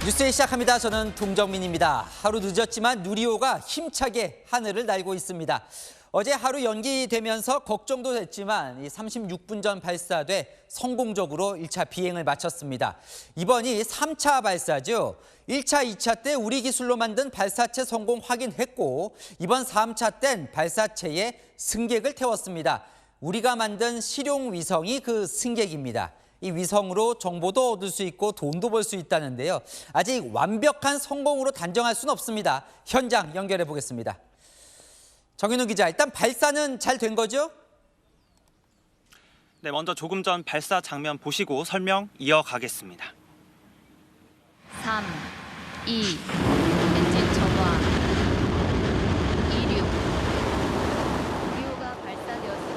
뉴스에 시작합니다. 저는 동정민입니다. 하루 늦었지만 누리호가 힘차게 하늘을 날고 있습니다. 어제 하루 연기되면서 걱정도 됐지만 36분 전 발사돼 성공적으로 1차 비행을 마쳤습니다. 이번이 3차 발사죠. 1차, 2차 때 우리 기술로 만든 발사체 성공 확인했고 이번 3차 땐 발사체에 승객을 태웠습니다. 우리가 만든 실용 위성이 그 승객입니다. 이 위성으로 정보도 얻을 수 있고 돈도 벌 수 있다는데요. 아직 완벽한 성공으로 단정할 수는 없습니다. 현장 연결해 보겠습니다. 정인우 기자, 일단 발사는 잘 된 거죠? 네, 먼저 조금 전 발사 장면 보시고 설명 이어가겠습니다. 3, 2, 엔진 점화, 이륙. 누리호가 발사되었습니다.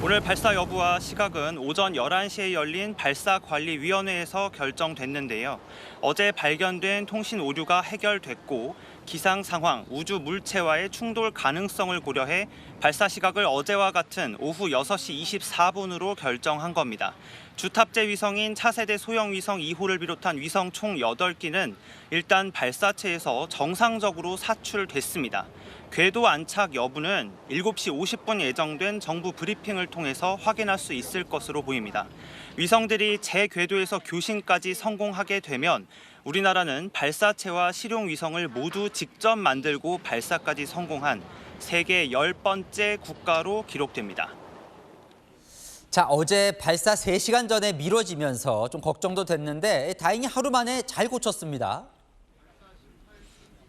오늘 발사 여부와 시각은 오전 11시에 열린 발사관리위원회에서 결정됐는데요. 어제 발견된 통신 오류가 해결됐고 기상 상황, 우주 물체와의 충돌 가능성을 고려해 발사 시각을 어제와 같은 오후 6시 24분으로 결정한 겁니다. 주탑재 위성인 차세대 소형 위성 2호를 비롯한 위성 총 8기는 일단 발사체에서 정상적으로 사출됐습니다. 궤도 안착 여부는 7시 50분 예정된 정부 브리핑을 통해서 확인할 수 있을 것으로 보입니다. 위성들이 재궤도에서 교신까지 성공하게 되면 우리나라는 발사체와 실용 위성을 모두 직접 만들고 발사까지 성공한 세계 10번째 국가로 기록됩니다. 자, 어제 발사 3시간 전에 미뤄지면서 좀 걱정도 됐는데 다행히 하루 만에 잘 고쳤습니다.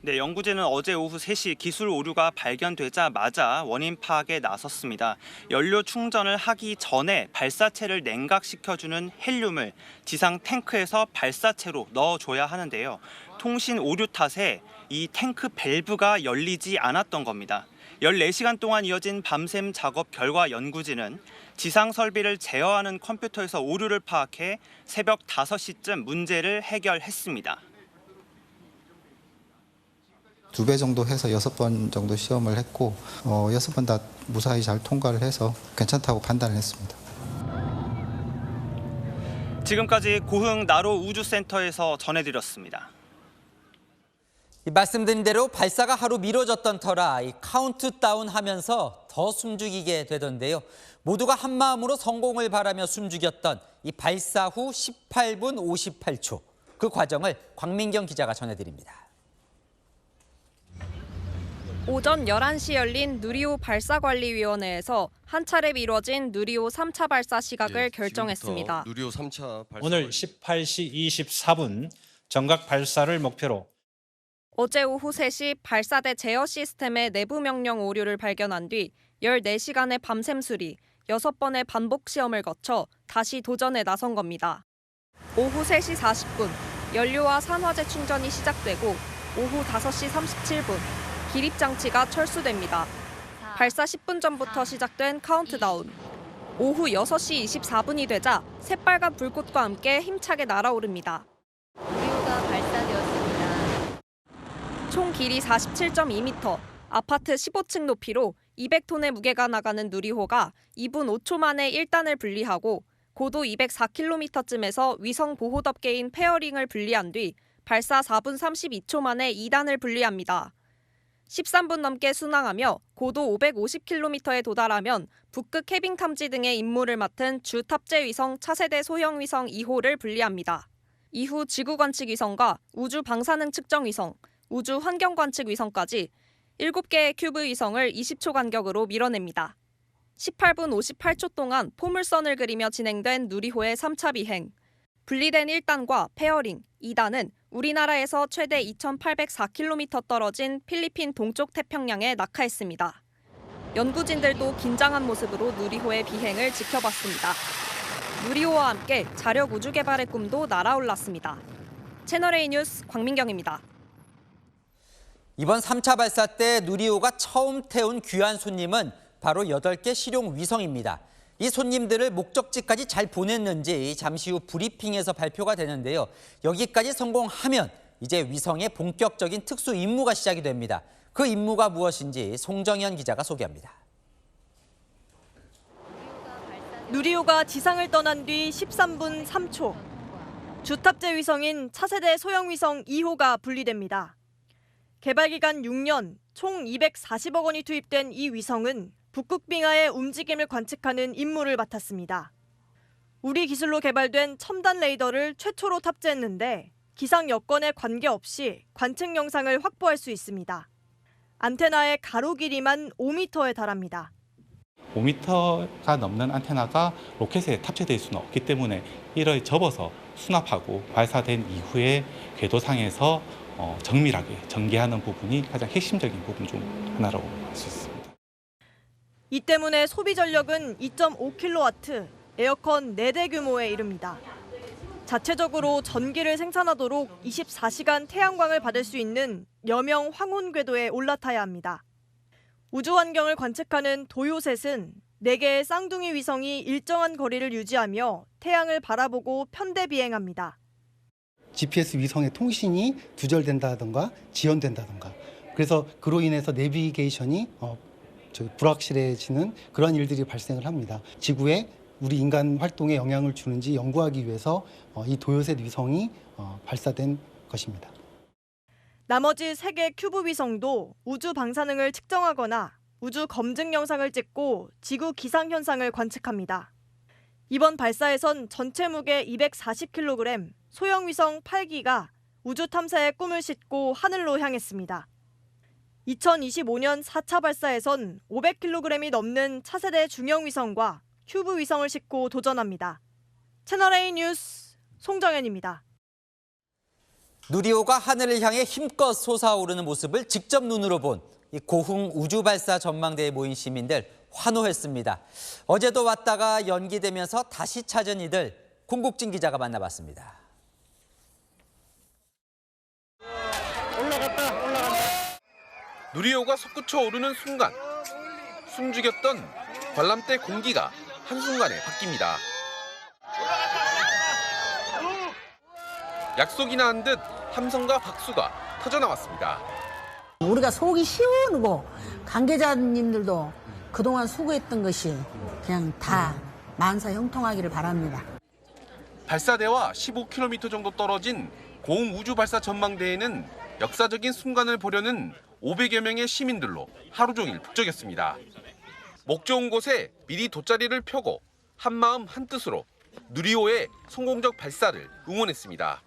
네, 연구진은 어제 오후 3시 기술 오류가 발견되자마자 원인 파악에 나섰습니다. 연료 충전을 하기 전에 발사체를 냉각시켜주는 헬륨을 지상 탱크에서 발사체로 넣어줘야 하는데요. 통신 오류 탓에 이 탱크 밸브가 열리지 않았던 겁니다. 14시간 동안 이어진 밤샘 작업 결과 연구진은 지상 설비를 제어하는 컴퓨터에서 오류를 파악해 새벽 5시쯤 문제를 해결했습니다. 2배 정도 해서 6번 정도 시험을 했고 6번 다 무사히 잘 통과를 해서 괜찮다고 판단을 했습니다. 지금까지 고흥 나로 우주센터에서 전해드렸습니다. 말씀드린 대로 발사가 하루 미뤄졌던 터라 카운트다운 하면서 더 숨죽이게 되던데요. 모두가 한마음으로 성공을 바라며 숨죽였던 이 발사 후 18분 58초. 그 과정을 광민경 기자가 전해드립니다. 오전 11시 열린 누리호 발사관리위원회에서 한 차례 미뤄진 누리호 3차 발사 시각을 결정했습니다. 누리호 3차 발사 오늘 18시 24분 정각 발사를 목표로 어제 오후 3시 발사대 제어 시스템의 내부 명령 오류를 발견한 뒤 14시간의 밤샘 수리, 6번의 반복 시험을 거쳐 다시 도전에 나선 겁니다. 오후 3시 40분 연료와 산화제 충전이 시작되고 오후 5시 37분 기립장치가 철수됩니다. 발사 10분 전부터 시작된 카운트다운. 오후 6시 24분이 되자 새빨간 불꽃과 함께 힘차게 날아오릅니다. 누리호가 발사되었습니다. 총 길이 47.2m, 아파트 15층 높이로 200톤의 무게가 나가는 누리호가 2분 5초 만에 1단을 분리하고 고도 204km쯤에서 위성 보호덮개인 페어링을 분리한 뒤 발사 4분 32초 만에 2단을 분리합니다. 13분 넘게 순항하며 고도 550km에 도달하면 북극 해빙 탐지 등의 임무를 맡은 주 탑재 위성 차세대 소형 위성 2호를 분리합니다. 이후 지구 관측 위성과 우주 방사능 측정 위성, 우주 환경 관측 위성까지 7개의 큐브 위성을 20초 간격으로 밀어냅니다. 18분 58초 동안 포물선을 그리며 진행된 누리호의 3차 비행. 분리된 1단과 페어링, 2단은 우리나라에서 최대 2,804km 떨어진 필리핀 동쪽 태평양에 낙하했습니다. 연구진들도 긴장한 모습으로 누리호의 비행을 지켜봤습니다. 누리호와 함께 자력 우주 개발의 꿈도 날아올랐습니다. 채널A 뉴스 광민경입니다. 이번 3차 발사 때 누리호가 처음 태운 귀한 손님은 바로 8개 실용 위성입니다. 이 손님들을 목적지까지 잘 보냈는지 잠시 후 브리핑에서 발표가 되는데요. 여기까지 성공하면 이제 위성의 본격적인 특수 임무가 시작이 됩니다. 그 임무가 무엇인지 송정현 기자가 소개합니다. 누리호가 지상을 떠난 뒤 13분 3초. 주탑재 위성인 차세대 소형 위성 2호가 분리됩니다. 개발 기간 6년, 총 240억 원이 투입된 이 위성은 북극빙하의 움직임을 관측하는 임무를 맡았습니다. 우리 기술로 개발된 첨단 레이더를 최초로 탑재했는데 기상 여건에 관계없이 관측 영상을 확보할 수 있습니다. 안테나의 가로 길이만 5m에 달합니다. 5m가 넘는 안테나가 로켓에 탑재될 수는 없기 때문에 이를 접어서 수납하고 발사된 이후에 궤도상에서 정밀하게 전개하는 부분이 가장 핵심적인 부분 중 하나라고 할 수 있습니다. 이 때문에 소비 전력은 2.5kW, 에어컨 4대 규모에 이릅니다. 자체적으로 전기를 생산하도록 24시간 태양광을 받을 수 있는 여명 황혼 궤도에 올라타야 합니다. 우주 환경을 관측하는 도요셋은 4개의 쌍둥이 위성이 일정한 거리를 유지하며 태양을 바라보고 편대 비행합니다. GPS 위성의 통신이 두절된다던가 지연된다던가 그래서 그로 인해서 내비게이션이 불확실해지는 그런 일들이 발생을 합니다. 지구에 우리 인간 활동에 영향을 주는지 연구하기 위해서 이 도요셋 위성이 발사된 것입니다. 나머지 3개 큐브 위성도 우주 방사능을 측정하거나 우주 검증 영상을 찍고 지구 기상 현상을 관측합니다. 이번 발사에선 전체 무게 240kg, 소형 위성 8기가 우주 탐사의 꿈을 싣고 하늘로 향했습니다. 2025년 4차 발사에선 500kg이 넘는 차세대 중형 위성과 큐브 위성을 싣고 도전합니다. 채널A 뉴스 송정현입니다. 누리호가 하늘을 향해 힘껏 솟아오르는 모습을 직접 눈으로 본 이 고흥 우주발사 전망대에 모인 시민들 환호했습니다. 어제도 왔다가 연기되면서 다시 찾은 이들 공국진 기자가 만나봤습니다. 누리호가 솟구쳐 오르는 순간 숨죽였던 관람대 공기가 한순간에 바뀝니다. 약속이나 한 듯 함성과 박수가 터져나왔습니다. 우리가 속이 시원하고 관계자님들도 그동안 수고했던 것이 그냥 다 만사 형통하기를 바랍니다. 발사대와 15km 정도 떨어진 고흥 우주발사 전망대에는 역사적인 순간을 보려는 500여 명의 시민들로 하루 종일 북적였습니다. 목 좋은 곳에 미리 돗자리를 펴고 한마음 한뜻으로 누리호의 성공적 발사를 응원했습니다.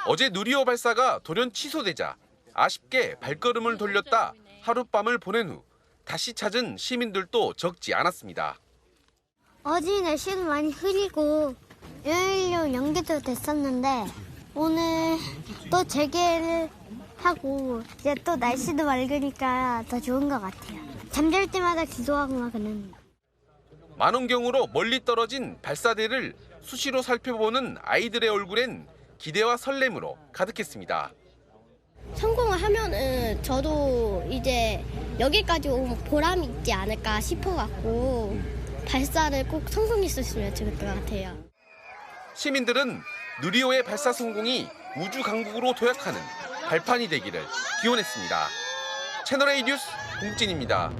어제 누리호 발사가 돌연 취소되자 아쉽게 발걸음을 돌렸다 하룻밤을 보낸 후 다시 찾은 시민들도 적지 않았습니다. 어제 날씨도 많이 흐리고 일요일로 연기도 됐었는데 오늘 또 재개를 하고 이제 또 날씨도 맑으니까 더 좋은 것 같아요. 잠잘 때마다 기도하고 막 그럽니다. 만원경으로 멀리 떨어진 발사대를 수시로 살펴보는 아이들의 얼굴엔 기대와 설렘으로 가득했습니다. 성공을 하면은 저도 이제 여기까지 온 보람이 있지 않을까 싶어갖고 발사를 꼭 성공했었으면 좋을 것 같아요. 시민들은 누리호의 발사 성공이 우주 강국으로 도약하는 발판이 되기를 기원했습니다. 채널A 뉴스 공진입니다.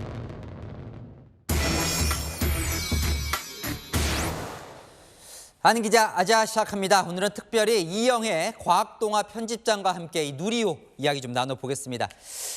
아는 기자 아자 시작합니다. 오늘은 특별히 이영애 과학동화 편집장과 함께 이 누리호 이야기 좀 나눠보겠습니다.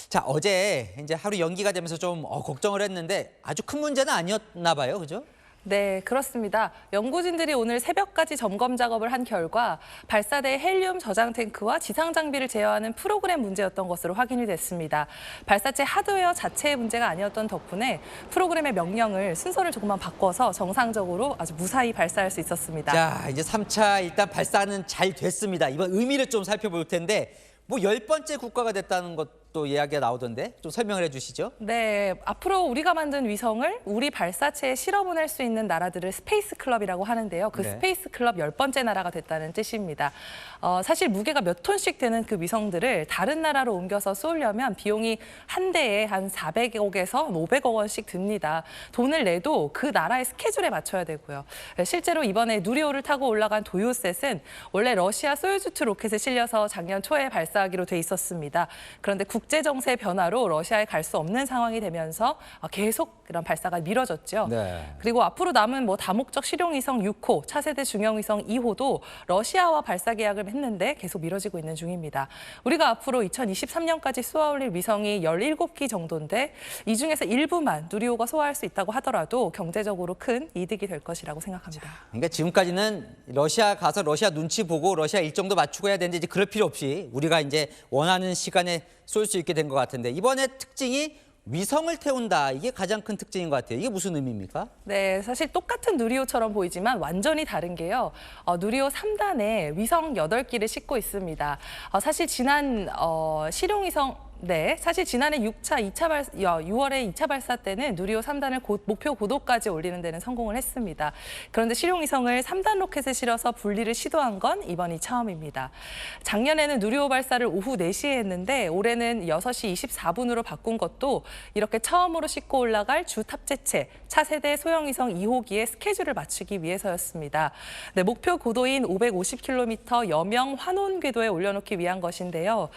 자, 어제 이제 하루 연기가 되면서 좀 걱정을 했는데 아주 큰 문제는 아니었나 봐요, 그죠? 네, 그렇습니다. 연구진들이 오늘 새벽까지 점검 작업을 한 결과 발사대 헬륨 저장 탱크와 지상 장비를 제어하는 프로그램 문제였던 것으로 확인이 됐습니다. 발사체 하드웨어 자체의 문제가 아니었던 덕분에 프로그램의 명령을 순서를 조금만 바꿔서 정상적으로 아주 무사히 발사할 수 있었습니다. 자, 이제 3차 일단 발사는 잘 됐습니다. 이번 의미를 좀 살펴볼 텐데 뭐 10번째 국가가 됐다는 것도 이야기가 나오던데 좀 설명을 해주시죠. 네, 앞으로 우리가 만든 위성을 우리 발사체에 실어보낼 수 있는 나라들을 스페이스 클럽이라고 하는데요. 그 네. 스페이스 클럽 10번째 나라가 됐다는 뜻입니다. 사실 무게가 몇 톤씩 되는 그 위성들을 다른 나라로 옮겨서 쏘려면 비용이 한 대에 한 400억에서 500억 원씩 듭니다. 돈을 내도 그 나라의 스케줄에 맞춰야 되고요. 실제로 이번에 누리호를 타고 올라간 도요셋은 원래 러시아 소유즈2 로켓에 실려서 작년 초에 발사하기로 돼 있었습니다. 그런데 국제 정세 변화로 러시아에 갈 수 없는 상황이 되면서 계속 그런 발사가 미뤄졌죠. 네. 그리고 앞으로 남은 뭐 다목적 실용위성 6호, 차세대 중형위성 2호도 러시아와 발사 계약을 했는데 계속 미뤄지고 있는 중입니다. 우리가 앞으로 2023년까지 쏘아올릴 위성이 17기 정도인데 이 중에서 일부만 누리호가 소화할 수 있다고 하더라도 경제적으로 큰 이득이 될 것이라고 생각합니다. 그러니까 지금까지는 러시아 가서 러시아 눈치 보고 러시아 일정도 맞추고 해야 되는데 이제 그럴 필요 없이 우리가 이제 원하는 시간에 쏠 수 있게 된 것 같은데 이번에 특징이 위성을 태운다. 이게 가장 큰 특징인 것 같아요. 이게 무슨 의미입니까? 네, 사실 똑같은 누리호처럼 보이지만 완전히 다른 게요. 누리호 3단에 위성 8기를 싣고 있습니다. 사실 지난 실용위성 사실 지난해 6월에 2차 발사 때는 누리호 3단을 목표 고도까지 올리는 데는 성공을 했습니다. 그런데 실용위성을 3단 로켓에 실어서 분리를 시도한 건 이번이 처음입니다. 작년에는 누리호 발사를 오후 4시에 했는데 올해는 6시 24분으로 바꾼 것도 이렇게 처음으로 싣고 올라갈 주 탑재체 차세대 소형위성 2호기의 스케줄을 맞추기 위해서였습니다. 네, 목표 고도인 550km 여명 환원 궤도에 올려놓기 위한 것인데요.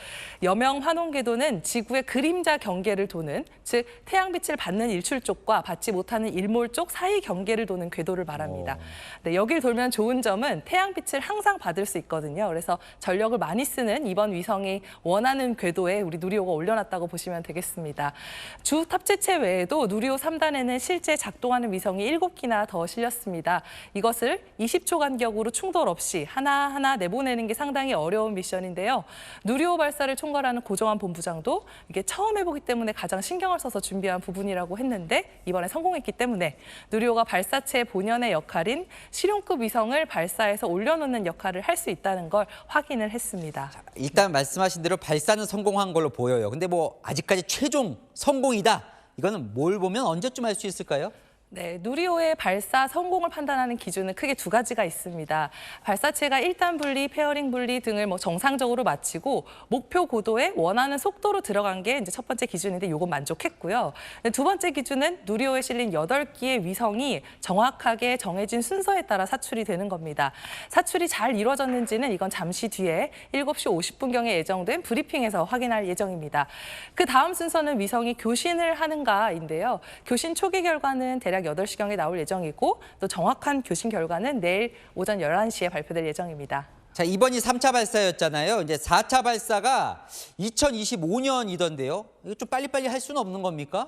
여명 환원 궤도는 지구의 그림자 경계를 도는, 즉 태양빛을 받는 일출 쪽과 받지 못하는 일몰 쪽 사이 경계를 도는 궤도를 말합니다. 네, 여길 돌면 좋은 점은 태양빛을 항상 받을 수 있거든요. 그래서 전력을 많이 쓰는 이번 위성이 원하는 궤도에 우리 누리호가 올려놨다고 보시면 되겠습니다. 주 탑재체 외에도 누리호 3단에는 실제 작동하는 위성이 7기나 더 실렸습니다. 이것을 20초 간격으로 충돌 없이 하나하나 내보내는 게 상당히 어려운 미션인데요. 누리호 발사를 총괄하는 고정환 본부장도 이게 처음 해보기 때문에 가장 신경을 써서 준비한 부분이라고 했는데 이번에 성공했기 때문에 누리호가 발사체 본연의 역할인 실용급 위성을 발사해서 올려놓는 역할을 할 수 있다는 걸 확인을 했습니다. 자, 일단 말씀하신 대로 발사는 성공한 걸로 보여요. 근데 뭐 아직까지 최종 성공이다. 이거는 뭘 보면 언제쯤 알 수 있을까요? 네, 누리호의 발사 성공을 판단하는 기준은 크게 2가지가 있습니다. 발사체가 1단 분리, 페어링 분리 등을 정상적으로 마치고 목표 고도에 원하는 속도로 들어간 게 이제 첫 번째 기준인데 이건 만족했고요. 두 번째 기준은 누리호에 실린 8기의 위성이 정확하게 정해진 순서에 따라 사출이 되는 겁니다. 사출이 잘 이루어졌는지는 이건 잠시 뒤에 7시 50분경에 예정된 브리핑에서 확인할 예정입니다. 그 다음 순서는 위성이 교신을 하는가인데요. 교신 초기 결과는 대략 8시경에 나올 예정이고 또 정확한 교신 결과는 내일 오전 11시에 발표될 예정입니다. 자, 이번이 3차 발사였잖아요. 이제 4차 발사가 2025년이던데요. 이거 좀 빨리빨리 할 수는 없는 겁니까?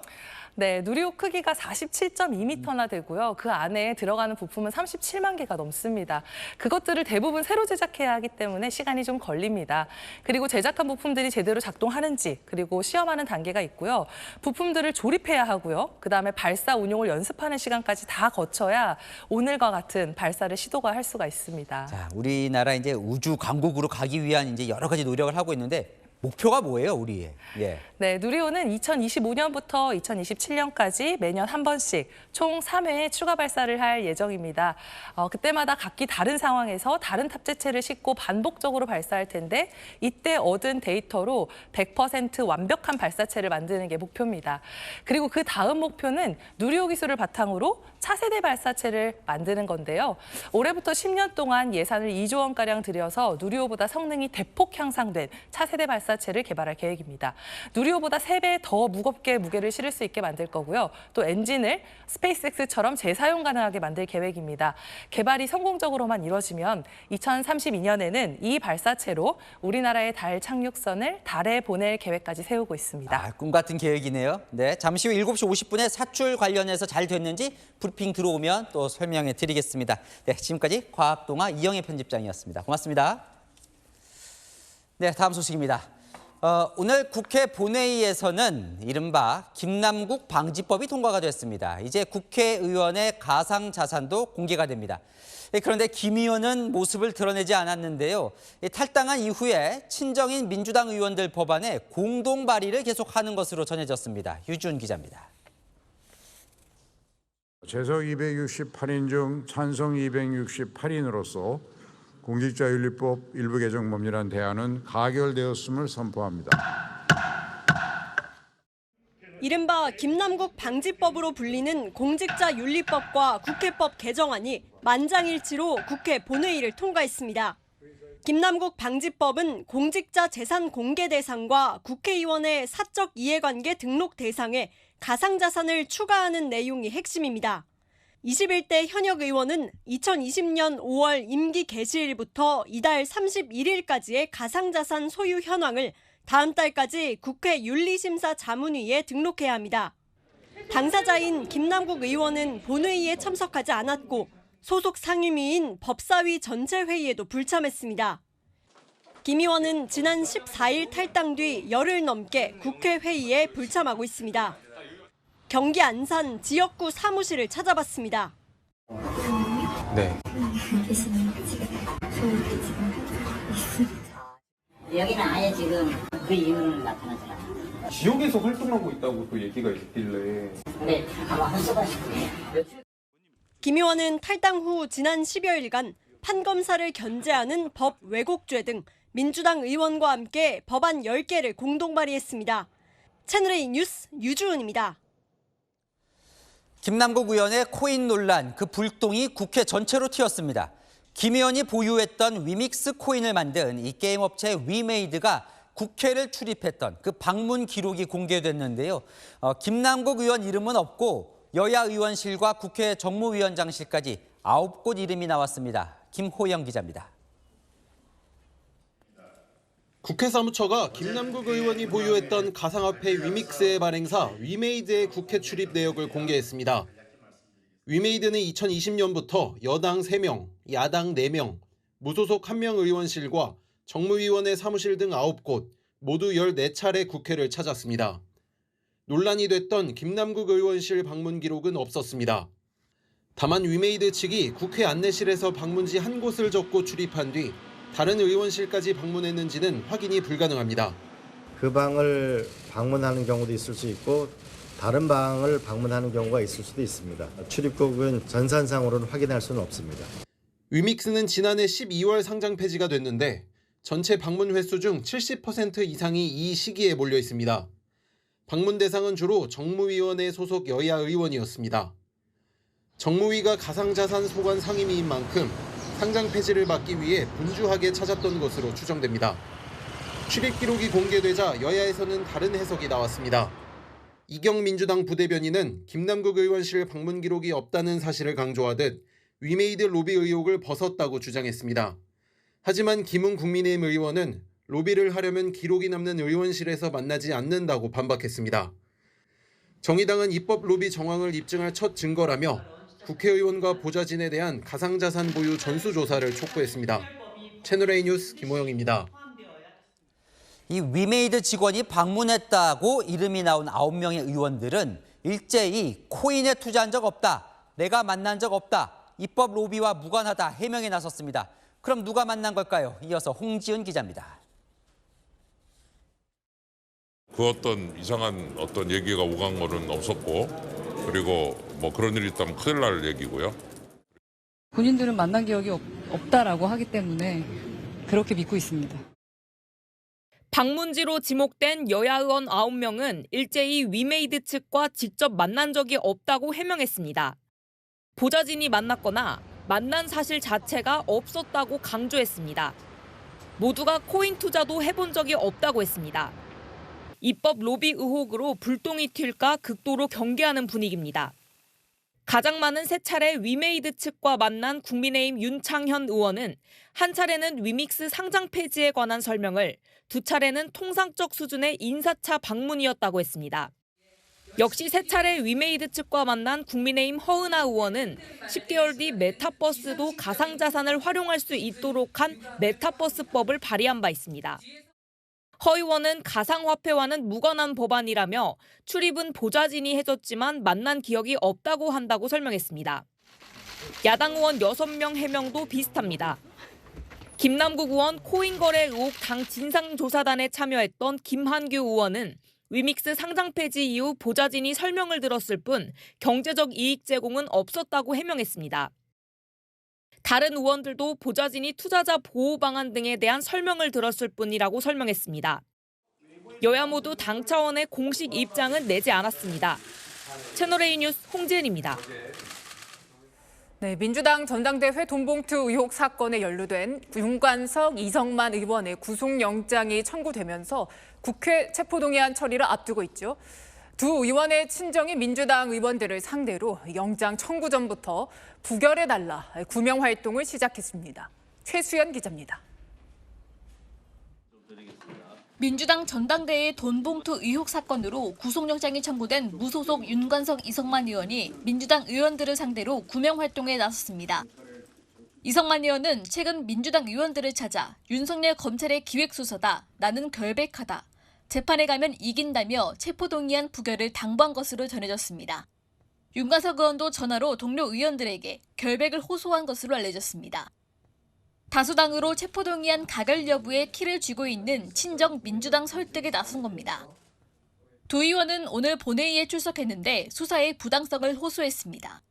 네, 누리호 크기가 47.2m나 되고요. 그 안에 들어가는 부품은 37만 개가 넘습니다. 그것들을 대부분 새로 제작해야 하기 때문에 시간이 좀 걸립니다. 그리고 제작한 부품들이 제대로 작동하는지 그리고 시험하는 단계가 있고요. 부품들을 조립해야 하고요. 그다음에 발사 운용을 연습하는 시간까지 다 거쳐야 오늘과 같은 발사를 시도가 할 수가 있습니다. 자, 우리나라 이제 우주 강국으로 가기 위한 이제 여러 가지 노력을 하고 있는데 목표가 뭐예요, 우리의? 예. 네, 누리호는 2025년부터 2027년까지 매년 한 번씩 총 3회 추가 발사를 할 예정입니다. 그때마다 각기 다른 상황에서 다른 탑재체를 싣고 반복적으로 발사할 텐데 이때 얻은 데이터로 100% 완벽한 발사체를 만드는 게 목표입니다. 그리고 그 다음 목표는 누리호 기술을 바탕으로 차세대 발사체를 만드는 건데요. 올해부터 10년 동안 예산을 2조 원가량 들여서 누리호보다 성능이 대폭 향상된 차세대 발사체를 개발할 계획입니다. 누리호보다 3배 더 무겁게 무게를 실을 수 있게 만들 거고요. 또 엔진을 스페이스X처럼 재사용 가능하게 만들 계획입니다. 개발이 성공적으로만 이뤄지면 2032년에는 이 발사체로 우리나라의 달 착륙선을 달에 보낼 계획까지 세우고 있습니다. 아, 꿈 같은 계획이네요. 네, 잠시 후 7시 50분에 사출 관련해서 잘 됐는지 브리핑 들어오면 또 설명해 드리겠습니다. 네, 지금까지 과학동화 이영애 편집장이었습니다. 고맙습니다. 네, 다음 소식입니다. 오늘 국회 본회의에서는 이른바 김남국 방지법이 통과가 됐습니다. 이제 국회의원의 가상자산도 공개가 됩니다. 그런데 김 의원은 모습을 드러내지 않았는데요. 탈당한 이후에 친정인 민주당 의원들 법안에 공동 발의를 계속하는 것으로 전해졌습니다. 유준 기자입니다. 재석 268인 중 찬성 268인으로서 공직자윤리법 일부 개정 법률안 대안은 가결되었음을 선포합니다. 이른바 김남국 방지법으로 불리는 공직자윤리법과 국회법 개정안이 만장일치로 국회 본회의를 통과했습니다. 김남국 방지법은 공직자 재산 공개 대상과 국회의원의 사적 이해관계 등록 대상에 가상자산을 추가하는 내용이 핵심입니다. 21대 현역 의원은 2020년 5월 임기 개시일부터 이달 31일까지의 가상자산 소유 현황을 다음 달까지 국회 윤리심사 자문위에 등록해야 합니다. 당사자인 김남국 의원은 본회의에 참석하지 않았고 소속 상임위인 법사위 전체 회의에도 불참했습니다. 김 의원은 지난 14일 탈당 뒤 열흘 넘게 국회 회의에 불참하고 있습니다. 경기 안산 지역구 사무실을 찾아봤습니다. 네. 여기는 아예 지금 그 이유는 나타나지 않아요. 지역에서 활동하고 있다고 또 얘기가 있길래. 네, 가만 써봤어요. 김 의원은 탈당 후 지난 10여일간 판검사를 견제하는 법 왜곡죄 등 민주당 의원과 함께 법안 10개를 공동 발의했습니다. 채널A 뉴스 유주은입니다. 김남국 의원의 코인 논란, 그 불똥이 국회 전체로 튀었습니다. 김 의원이 보유했던 위믹스 코인을 만든 이 게임 업체 위메이드가 국회를 출입했던 그 방문 기록이 공개됐는데요. 김남국 의원 이름은 없고 여야 의원실과 국회 정무위원장실까지 9곳 이름이 나왔습니다. 김호영 기자입니다. 국회 사무처가 김남국 의원이 보유했던 가상화폐 위믹스의 발행사 위메이드의 국회 출입 내역을 공개했습니다. 위메이드는 2020년부터 여당 3명, 야당 4명, 무소속 1명 의원실과 정무위원회 사무실 등 9곳, 모두 14차례 국회를 찾았습니다. 논란이 됐던 김남국 의원실 방문 기록은 없었습니다. 다만 위메이드 측이 국회 안내실에서 방문지 한 곳을 적고 출입한 뒤 다른 의원실까지 방문했는지는 확인이 불가능합니다. 그 방을 방문하는 경우도 있을 수 있고 다른 방을 방문하는 경우가 있을 수도 있습니다. 출입국은 전산상으로는 확인할 수는 없습니다. 위믹스는 지난해 12월 상장 폐지가 됐는데 전체 방문 횟수 중 70% 이상이 이 시기에 몰려 있습니다. 방문 대상은 주로 정무위원회 소속 여야 의원이었습니다. 정무위가 가상자산 소관 상임위인 만큼 상장 폐지를 막기 위해 분주하게 찾았던 것으로 추정됩니다. 출입 기록이 공개되자 여야에서는 다른 해석이 나왔습니다. 이경 민주당 부대변인은 김남국 의원실 방문 기록이 없다는 사실을 강조하듯 위메이드 로비 의혹을 벗었다고 주장했습니다. 하지만 김웅 국민의힘 의원은 로비를 하려면 기록이 남는 의원실에서 만나지 않는다고 반박했습니다. 정의당은 입법 로비 정황을 입증할 첫 증거라며 국회의원과 보좌진에 대한 가상자산 보유 전수조사를 촉구했습니다. 채널A 뉴스 김호영입니다. 이 위메이드 직원이 방문했다고 이름이 나온 9명의 의원들은 일제히 코인에 투자한 적 없다, 내가 만난 적 없다, 입법 로비와 무관하다 해명에 나섰습니다. 그럼 누가 만난 걸까요? 이어서 홍지은 기자입니다. 그 어떤 이상한 어떤 얘기가 오간 거는 없었고, 그리고 뭐 그런 일이 있다면 큰일 날 얘기고요. 본인들은 만난 기억이 없다라고 하기 때문에 그렇게 믿고 있습니다. 방문지로 지목된 여야 의원 9명은 일제히 위메이드 측과 직접 만난 적이 없다고 해명했습니다. 보좌진이 만났거나 만난 사실 자체가 없었다고 강조했습니다. 모두가 코인 투자도 해본 적이 없다고 했습니다. 입법 로비 의혹으로 불똥이 튈까 극도로 경계하는 분위기입니다. 가장 많은 3차례 위메이드 측과 만난 국민의힘 윤창현 의원은 한 차례는 위믹스 상장 폐지에 관한 설명을, 2차례는 통상적 수준의 인사차 방문이었다고 했습니다. 역시 3차례 위메이드 측과 만난 국민의힘 허은하 의원은 10개월 뒤 메타버스도 가상자산을 활용할 수 있도록 한 메타버스법을 발의한 바 있습니다. 허 의원은 가상화폐와는 무관한 법안이라며 출입은 보좌진이 해줬지만 만난 기억이 없다고 한다고 설명했습니다. 야당 의원 6명 해명도 비슷합니다. 김남국 의원 코인 거래 의혹 당 진상조사단에 참여했던 김한규 의원은 위믹스 상장 폐지 이후 보좌진이 설명을 들었을 뿐 경제적 이익 제공은 없었다고 해명했습니다. 다른 의원들도 보좌진이 투자자 보호 방안 등에 대한 설명을 들었을 뿐이라고 설명했습니다. 여야 모두 당 차원의 공식 입장은 내지 않았습니다. 채널A 뉴스 홍지은입니다. 네, 민주당 전당대회 돈봉투 의혹 사건에 연루된 윤관석, 이성만 의원의 구속영장이 청구되면서 국회 체포동의안 처리를 앞두고 있죠. 두 의원의 친정인 민주당 의원들을 상대로 영장 청구 전부터 부결해달라 구명 활동을 시작했습니다. 최수연 기자입니다. 민주당 전당대회 돈봉투 의혹 사건으로 구속영장이 청구된 무소속 윤관석, 이성만 의원이 민주당 의원들을 상대로 구명 활동에 나섰습니다. 이성만 의원은 최근 민주당 의원들을 찾아 윤석열 검찰의 기획수사다, 나는 결백하다, 재판에 가면 이긴다며 체포동의안 부결을 당부한 것으로 전해졌습니다. 윤관석 의원도 전화로 동료 의원들에게 결백을 호소한 것으로 알려졌습니다. 다수당으로 체포동의안 가결 여부에 키를 쥐고 있는 친정 민주당 설득에 나선 겁니다. 두 의원은 오늘 본회의에 출석했는데 수사의 부당성을 호소했습니다.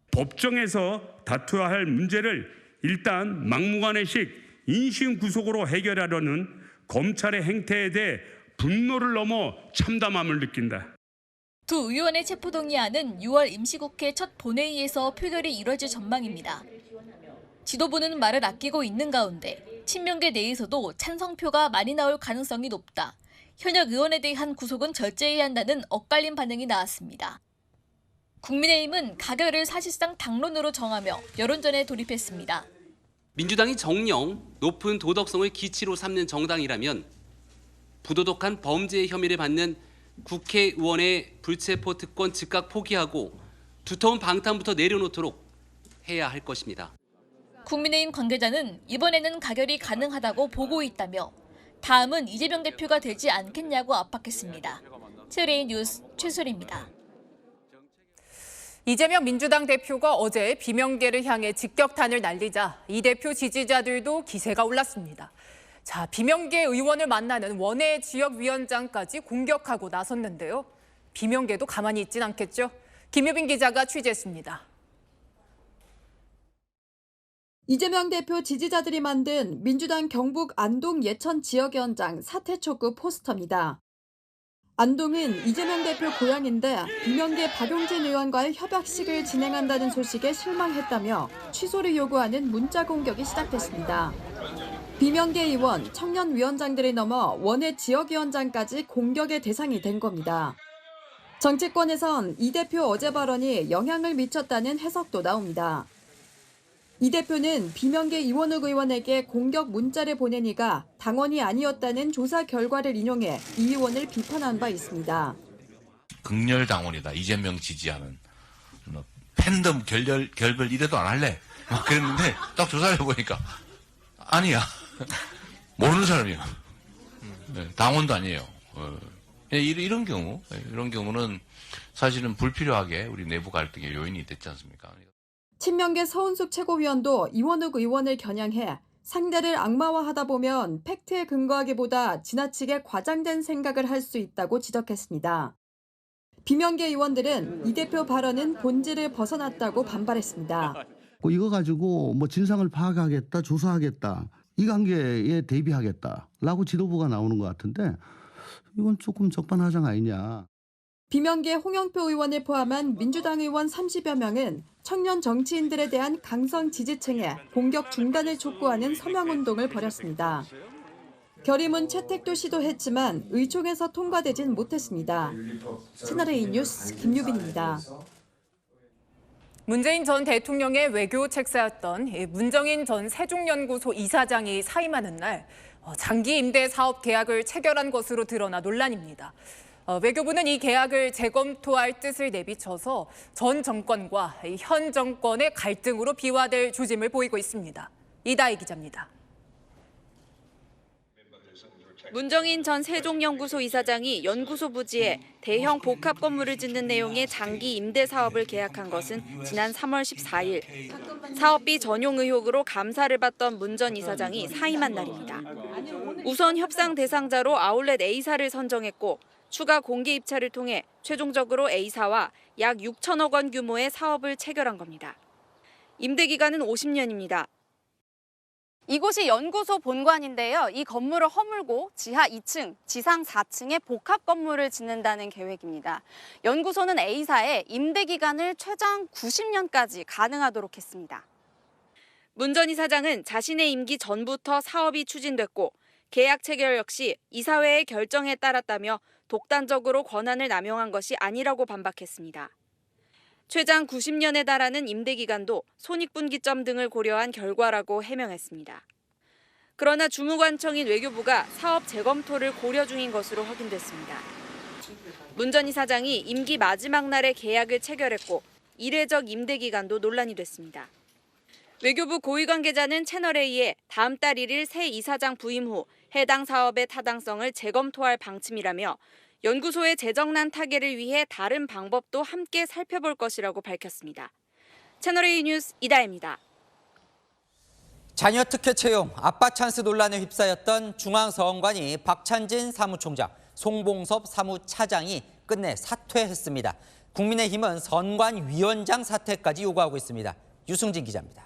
법정에서 다투어야 할 문제를 일단 막무가내식 인신 구속으로 해결하려는 검찰의 행태에 대해 분노를 넘어 참담함을 느낀다. 두 의원의 체포동의안은 6월 임시국회 첫 본회의에서 표결이 이뤄질 전망입니다. 지도부는 말을 아끼고 있는 가운데 친명계 내에서도 찬성표가 많이 나올 가능성이 높다, 현역 의원에 대한 구속은 절제해야 한다는 엇갈린 반응이 나왔습니다. 국민의힘은 가결을 사실상 당론으로 정하며 여론전에 돌입했습니다. 민주당이 정녕 높은 도덕성을 기치로 삼는 정당이라면 부도덕한 범죄 혐의를 받는 국회의원의 불체포 특권 즉각 포기하고 두터운 방탄부터 내려놓도록 해야 할 것입니다. 국민의힘 관계자는 이번에는 가결이 가능하다고 보고 있다며 다음은 이재명 대표가 되지 않겠냐고 압박했습니다. TVN 뉴스 최수리입니다. 이재명 민주당 대표가 어제 비명계를 향해 직격탄을 날리자 이 대표 지지자들도 기세가 올랐습니다. 자, 비명계 의원을 만나는 원외 지역위원장까지 공격하고 나섰는데요. 비명계도 가만히 있진 않겠죠. 김유빈 기자가 취재했습니다. 이재명 대표 지지자들이 만든 민주당 경북 안동 예천 지역위원장 사퇴 촉구 포스터입니다. 안동은 이재명 대표 고향인데 비명계 박용진 의원과의 협약식을 진행한다는 소식에 실망했다며 취소를 요구하는 문자 공격이 시작됐습니다. 비명계 의원, 청년위원장들이 넘어 원외 지역위원장까지 공격의 대상이 된 겁니다. 정치권에선 이 대표 어제 발언이 영향을 미쳤다는 해석도 나옵니다. 이 대표는 비명계 이원욱 의원에게 공격 문자를 보낸 이가 당원이 아니었다는 조사 결과를 인용해 이 의원을 비판한 바 있습니다. 극렬 당원이다. 이재명 지지하는. 팬덤 결별 이래도 안 할래? 막 그랬는데 딱 조사를 해보니까 아니야. 모르는 사람이야. 당원도 아니에요. 이런 경우는 사실은 불필요하게 우리 내부 갈등의 요인이 됐지 않습니까? 친명계 서은숙 최고위원도 이원욱 의원을 겨냥해 상대를 악마화하다 보면 팩트에 근거하기보다 지나치게 과장된 생각을 할 수 있다고 지적했습니다. 비명계 의원들은 이 대표 발언은 본질을 벗어났다고 반발했습니다. 이거 가지고 뭐 진상을 파악하겠다, 조사하겠다, 이 관계에 대비하겠다라고 지도부가 나오는 것 같은데 이건 조금 적반하장 아니냐. 비명계 홍영표 의원을 포함한 민주당 의원 30여 명은 청년 정치인들에 대한 강성 지지층에 공격 중단을 촉구하는 서명운동을 벌였습니다. 결의문 채택도 시도했지만 의총에서 통과되진 못했습니다. 채널A 뉴스 김유빈입니다. 문재인 전 대통령의 외교 책사였던 문정인 전 세종연구소 이사장이 사임하는 날 장기 임대 사업 계약을 체결한 것으로 드러나 논란입니다. 외교부는 이 계약을 재검토할 뜻을 내비쳐서 전 정권과 현 정권의 갈등으로 비화될 조짐을 보이고 있습니다. 이다희 기자입니다. 문정인 전 세종연구소 이사장이 연구소 부지에 대형 복합 건물을 짓는 내용의 장기 임대 사업을 계약한 것은 지난 3월 14일. 사업비 전용 의혹으로 감사를 받던 문 전 이사장이 사임한 날입니다. 우선 협상 대상자로 아울렛 A사를 선정했고 추가 공개 입찰을 통해 최종적으로 A사와 약 6천억 원 규모의 사업을 체결한 겁니다. 임대 기간은 50년입니다. 이곳이 연구소 본관인데요. 이 건물을 허물고 지하 2층, 지상 4층에 복합 건물을 짓는다는 계획입니다. 연구소는 A사에 임대 기간을 최장 90년까지 가능하도록 했습니다. 문 전 이사장은 자신의 임기 전부터 사업이 추진됐고 계약 체결 역시 이사회의 결정에 따랐다며 독단적으로 권한을 남용한 것이 아니라고 반박했습니다. 최장 90년에 달하는 임대 기간도 손익분기점 등을 고려한 결과라고 해명했습니다. 그러나 주무관청인 외교부가 사업 재검토를 고려 중인 것으로 확인됐습니다. 문 전 이사장이 임기 마지막 날에 계약을 체결했고 이례적 임대 기간도 논란이 됐습니다. 외교부 고위 관계자는 채널A에 다음 달 1일 새 이사장 부임 후 해당 사업의 타당성을 재검토할 방침이라며 연구소의 재정난 타개를 위해 다른 방법도 함께 살펴볼 것이라고 밝혔습니다. 채널A 뉴스 이다혜입니다. 자녀 특혜 채용, 아빠 찬스 논란에 휩싸였던 중앙선관위 박찬진 사무총장, 송봉섭 사무차장이 끝내 사퇴했습니다. 국민의힘은 선관위원장 사퇴까지 요구하고 있습니다. 유승진 기자입니다.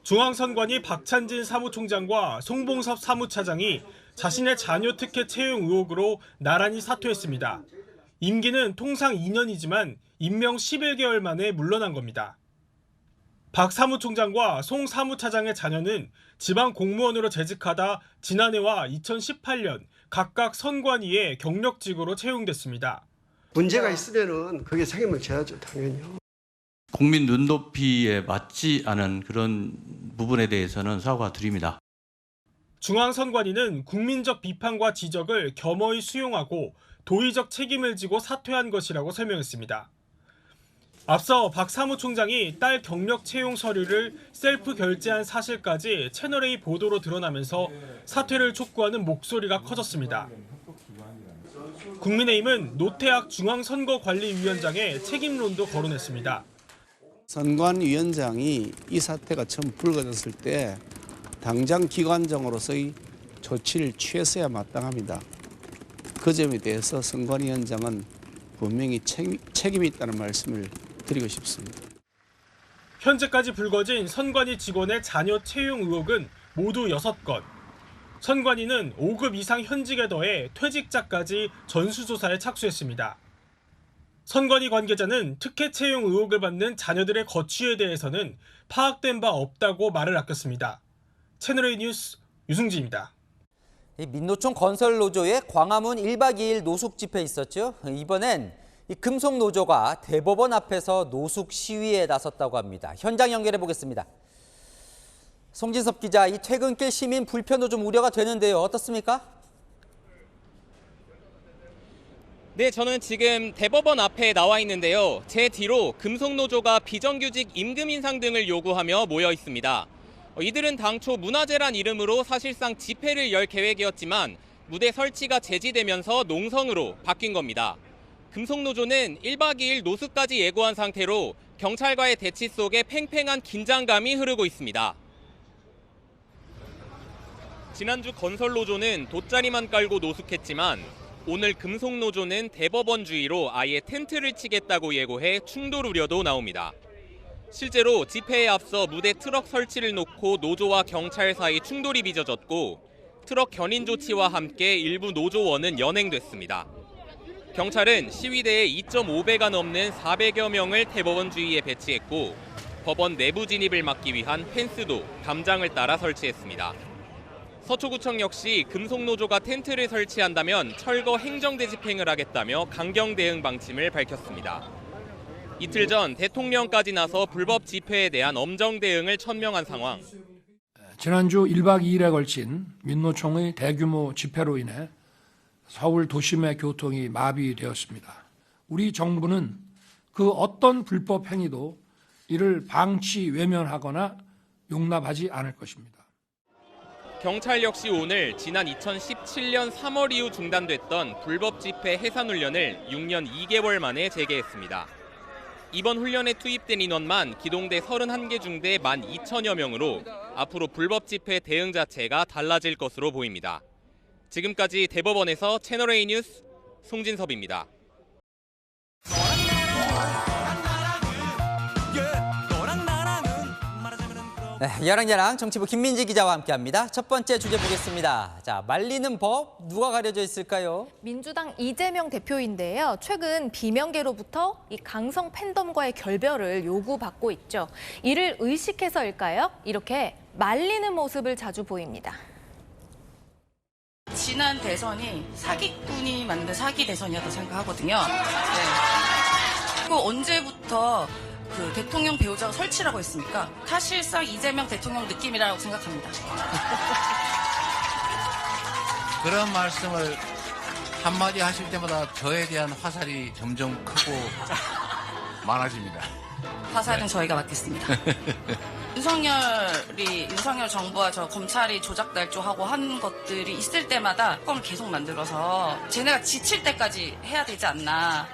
중앙선관위 박찬진 사무총장과 송봉섭 사무차장이 자신의 자녀 특혜 채용 의혹으로 나란히 사퇴했습니다. 임기는 통상 2년이지만 임명 11개월 만에 물러난 겁니다. 박 사무총장과 송 사무차장의 자녀는 지방 공무원으로 재직하다 지난해와 2018년 각각 선관위에 경력직으로 채용됐습니다. 문제가 있으면은 그게 책임을 져야죠, 당연히요. 국민 눈높이에 맞지 않은 그런 부분에 대해서는 사과드립니다. 중앙선관위는 국민적 비판과 지적을 겸허히 수용하고 도의적 책임을 지고 사퇴한 것이라고 설명했습니다. 앞서 박 사무총장이 딸 경력 채용 서류를 셀프 결제한 사실까지 채널A 보도로 드러나면서 사퇴를 촉구하는 목소리가 커졌습니다. 국민의힘은 노태학 중앙선거관리위원장의 책임론도 거론했습니다. 선관위원장이 이 사태가 처음 불거졌을 때 당장 기관장으로서의 조치를 취했어야 마땅합니다. 그 점에 대해서 선관위원장은 분명히 책임이 있다는 말씀을 드리고 싶습니다. 현재까지 불거진 선관위 직원의 자녀 채용 의혹은 모두 6건. 선관위는 5급 이상 현직에 더해 퇴직자까지 전수조사에 착수했습니다. 선관위 관계자는 특혜 채용 의혹을 받는 자녀들의 거취에 대해서는 파악된 바 없다고 말을 아꼈습니다. 채널A 뉴스 유승지입니다. 민노총 건설노조의 광화문 1박 2일 노숙 집회 있었죠. 이번엔 금속노조가 대법원 앞에서 노숙 시위에 나섰다고 합니다. 현장 연결해 보겠습니다. 송진섭 기자, 이 퇴근길 시민 불편도 좀 우려가 되는데요. 어떻습니까? 네, 저는 지금 대법원 앞에 나와 있는데요. 제 뒤로 금속노조가 비정규직 임금 인상 등을 요구하며 모여 있습니다. 이들은 당초 문화재란 이름으로 사실상 집회를 열 계획이었지만 무대 설치가 제지되면서 농성으로 바뀐 겁니다. 금속노조는 1박 2일 노숙까지 예고한 상태로 경찰과의 대치 속에 팽팽한 긴장감이 흐르고 있습니다. 지난주 건설노조는 돗자리만 깔고 노숙했지만 오늘 금속노조는 대법원 주의로 아예 텐트를 치겠다고 예고해 충돌 우려도 나옵니다. 실제로 집회에 앞서 무대 트럭 설치를 놓고 노조와 경찰 사이 충돌이 빚어졌고 트럭 견인 조치와 함께 일부 노조원은 연행됐습니다. 경찰은 시위대에 2.5배가 넘는 400여 명을 대법원 주위에 배치했고 법원 내부 진입을 막기 위한 펜스도 담장을 따라 설치했습니다. 서초구청 역시 금속노조가 텐트를 설치한다면 철거 행정대 집행을 하겠다며 강경 대응 방침을 밝혔습니다. 이틀 전 대통령까지 나서 불법 집회에 대한 엄정 대응을 천명한 상황. 지난주 1박 2일에 걸친 민노총의 대규모 집회로 인해 서울 도심의 교통이 마비되었습니다. 우리 정부는 그 어떤 불법 행위도 이를 방치 외면하거나 용납하지 않을 것입니다. 경찰 역시 오늘 지난 2017년 3월 이후 중단됐던 불법 집회 해산 훈련을 6년 2개월 만에 재개했습니다. 이번 훈련에 투입된 인원만 기동대 31개 중대 12,000여 명으로 앞으로 불법 집회 대응 자체가 달라질 것으로 보입니다. 지금까지 대법원에서 채널A 뉴스 송진섭입니다. 네, 야랑야랑 정치부 김민지 기자와 함께합니다. 첫 번째 주제 보겠습니다. 자, 말리는 법 누가 가려져 있을까요? 민주당 이재명 대표인데요. 최근 비명계로부터 이 강성 팬덤과의 결별을 요구받고 있죠. 이를 의식해서일까요? 이렇게 말리는 모습을 자주 보입니다. 지난 대선이 사기꾼이 만든 사기 대선이었다고 생각하거든요. 네. 그리고 언제부터 그 대통령 배우자가 설치라고 했습니까? 사실상 이재명 대통령 느낌이라고 생각합니다. 그런 말씀을 한마디 하실 때마다 저에 대한 화살이 점점 크고 많아집니다. 화살은 저희가 맡겠습니다. 윤석열 정부와 저 검찰이 조작날조하고 한 것들이 있을 때마다 껌을 계속 만들어서 쟤네가 지칠 때까지 해야 되지 않나.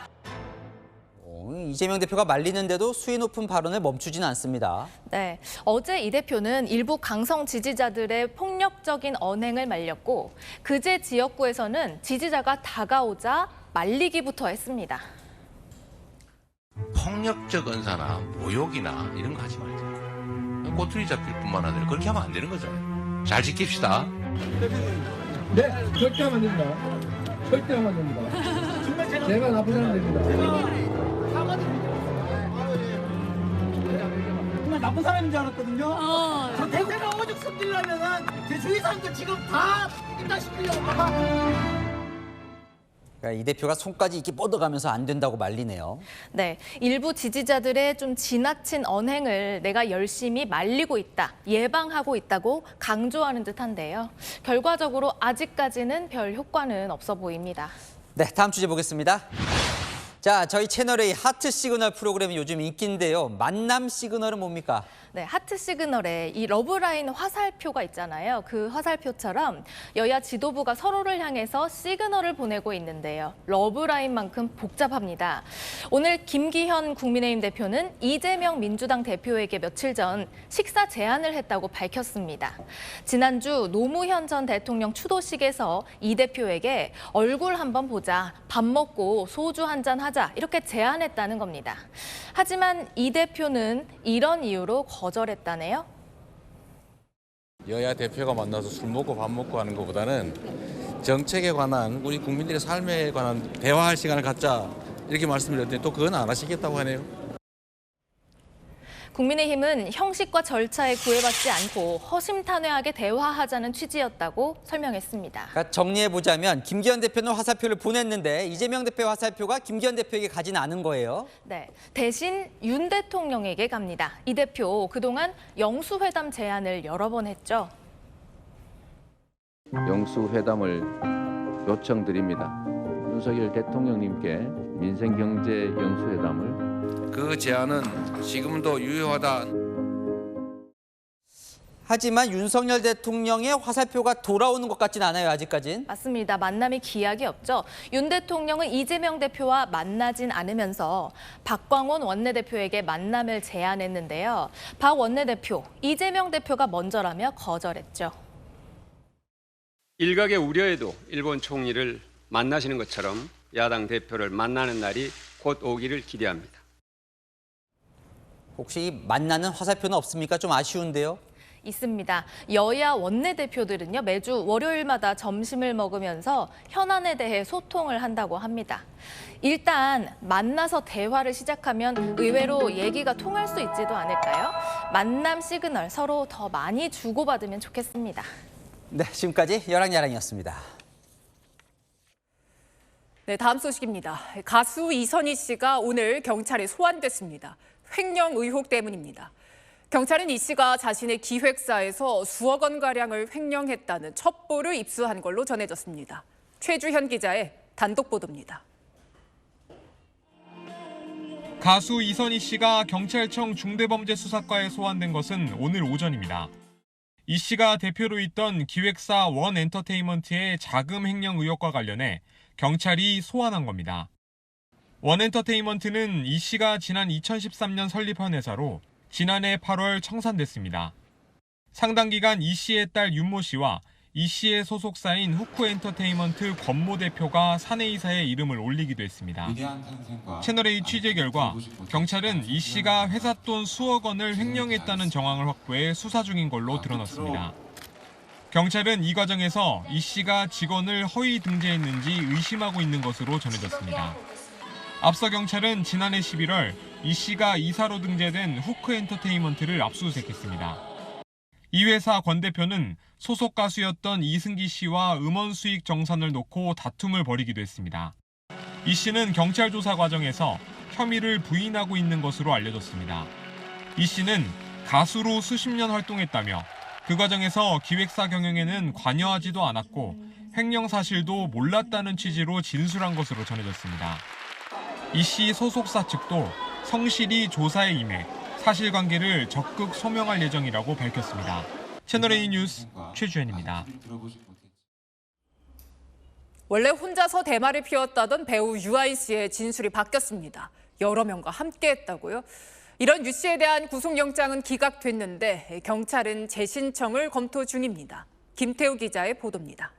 이재명 대표가 말리는데도 수위 높은 발언을 멈추지는 않습니다. 네, 어제 이 대표는 일부 강성 지지자들의 폭력적인 언행을 말렸고 그제 지역구에서는 지지자가 다가오자 말리기부터 했습니다. 폭력적 언사나 모욕이나 이런 거 하지 말자. 꼬투리 잡힐 뿐만 아니라 그렇게 하면 안 되는 거잖아요. 잘 지킵시다. 네, 절대 하면 안 됩니다. 절대 하면 안 됩니다. 제가 나쁜 사람 됩니다. 정말 나쁜 사람인 줄 알았거든요. 저 대세가 오죽 숨기려면은 제 주위 사람들 지금 다 죽인다시피요. 이 대표가 손까지 이렇게 뻗어가면서 안 된다고 말리네요. 네, 일부 지지자들의 좀 지나친 언행을 내가 열심히 말리고 있다, 예방하고 있다고 강조하는 듯한데요. 결과적으로 아직까지는 별 효과는 없어 보입니다. 네, 다음 주제 보겠습니다. 자, 저희 채널의 하트 시그널 프로그램이 요즘 인기인데요. 만남 시그널은 뭡니까? 네, 하트 시그널에 이 러브라인 화살표가 있잖아요. 그 화살표처럼 여야 지도부가 서로를 향해서 시그널을 보내고 있는데요. 러브라인만큼 복잡합니다. 오늘 김기현 국민의힘 대표는 이재명 민주당 대표에게 며칠 전 식사 제안을 했다고 밝혔습니다. 지난주 노무현 전 대통령 추도식에서 이 대표에게 얼굴 한번 보자, 밥 먹고 소주 한잔 하자 이렇게 제안했다는 겁니다. 하지만 이 대표는 이런 이유로 거절했다네요. 여야 대표가 만나서 술 먹고 밥 먹고 하는 것보다는 정책에 관한 우리 국민들의 삶에 관한 대화할 시간을 갖자 이렇게 말씀드렸더니 또 그건 안 하시겠다고 하네요. 국민의힘은 형식과 절차에 구애받지 않고 허심탄회하게 대화하자는 취지였다고 설명했습니다. 그러니까 정리해보자면 김기현 대표는 화살표를 보냈는데 이재명 대표 화살표가 김기현 대표에게 가진 않은 거예요. 네, 대신 윤 대통령에게 갑니다. 이 대표 그동안 영수회담 제안을 여러 번 했죠. 영수회담을 요청드립니다. 윤석열 대통령님께 민생경제 영수회담을 그 제안은 지금도 유효하다. 하지만 윤석열 대통령의 화살표가 돌아오는 것 같진 않아요, 아직까진. 맞습니다. 만남이 기약이 없죠. 윤 대통령은 이재명 대표와 만나진 않으면서 박광원 원내대표에게 만남을 제안했는데요. 박 원내대표, 이재명 대표가 먼저라며 거절했죠. 일각의 우려에도 일본 총리를 만나시는 것처럼 야당 대표를 만나는 날이 곧 오기를 기대합니다. 혹시 만나는 화살표는 없습니까? 좀 아쉬운데요. 있습니다. 여야 원내대표들은요, 매주 월요일마다 점심을 먹으면서 현안에 대해 소통을 한다고 합니다. 일단 만나서 대화를 시작하면 의외로 얘기가 통할 수 있지도 않을까요? 만남 시그널 서로 더 많이 주고받으면 좋겠습니다. 네, 지금까지 여랑야랑이었습니다. 네, 다음 소식입니다. 가수 이선희 씨가 오늘 경찰에 소환됐습니다. 횡령 의혹 때문입니다. 경찰은 이 씨가 자신의 기획사에서 수억 원가량을 횡령했다는 첩보를 입수한 걸로 전해졌습니다. 최주현 기자의 단독 보도입니다. 가수 이선희 씨가 경찰청 중대범죄수사과에 소환된 것은 오늘 오전입니다. 이 씨가 대표로 있던 기획사 원엔터테인먼트의 자금 횡령 의혹과 관련해 경찰이 소환한 겁니다. 원엔터테인먼트는 이 씨가 지난 2013년 설립한 회사로 지난해 8월 청산됐습니다. 상당 기간 이 씨의 딸 윤모 씨와 이 씨의 소속사인 후크엔터테인먼트 권모 대표가 사내이사의 이름을 올리기도 했습니다. 채널A 취재 결과 경찰은 이 씨가 회사 돈 수억 원을 횡령했다는 정황을 확보해 수사 중인 걸로 드러났습니다. 경찰은 이 과정에서 이 씨가 직원을 허위 등재했는지 의심하고 있는 것으로 전해졌습니다. 앞서 경찰은 지난해 11월 이 씨가 이사로 등재된 후크엔터테인먼트를 압수수색했습니다. 이 회사 권 대표는 소속 가수였던 이승기 씨와 음원 수익 정산을 놓고 다툼을 벌이기도 했습니다. 이 씨는 경찰 조사 과정에서 혐의를 부인하고 있는 것으로 알려졌습니다. 이 씨는 가수로 수십 년 활동했다며 그 과정에서 기획사 경영에는 관여하지도 않았고 횡령 사실도 몰랐다는 취지로 진술한 것으로 전해졌습니다. 이 씨 소속사 측도 성실히 조사에 임해 사실관계를 적극 소명할 예정이라고 밝혔습니다. 채널A 뉴스 최주현입니다. 원래 혼자서 대마를 피웠다던 배우 유아인 씨의 진술이 바뀌었습니다. 여러 명과 함께했다고요? 이런 유 씨에 대한 구속영장은 기각됐는데 경찰은 재신청을 검토 중입니다. 김태우 기자의 보도입니다.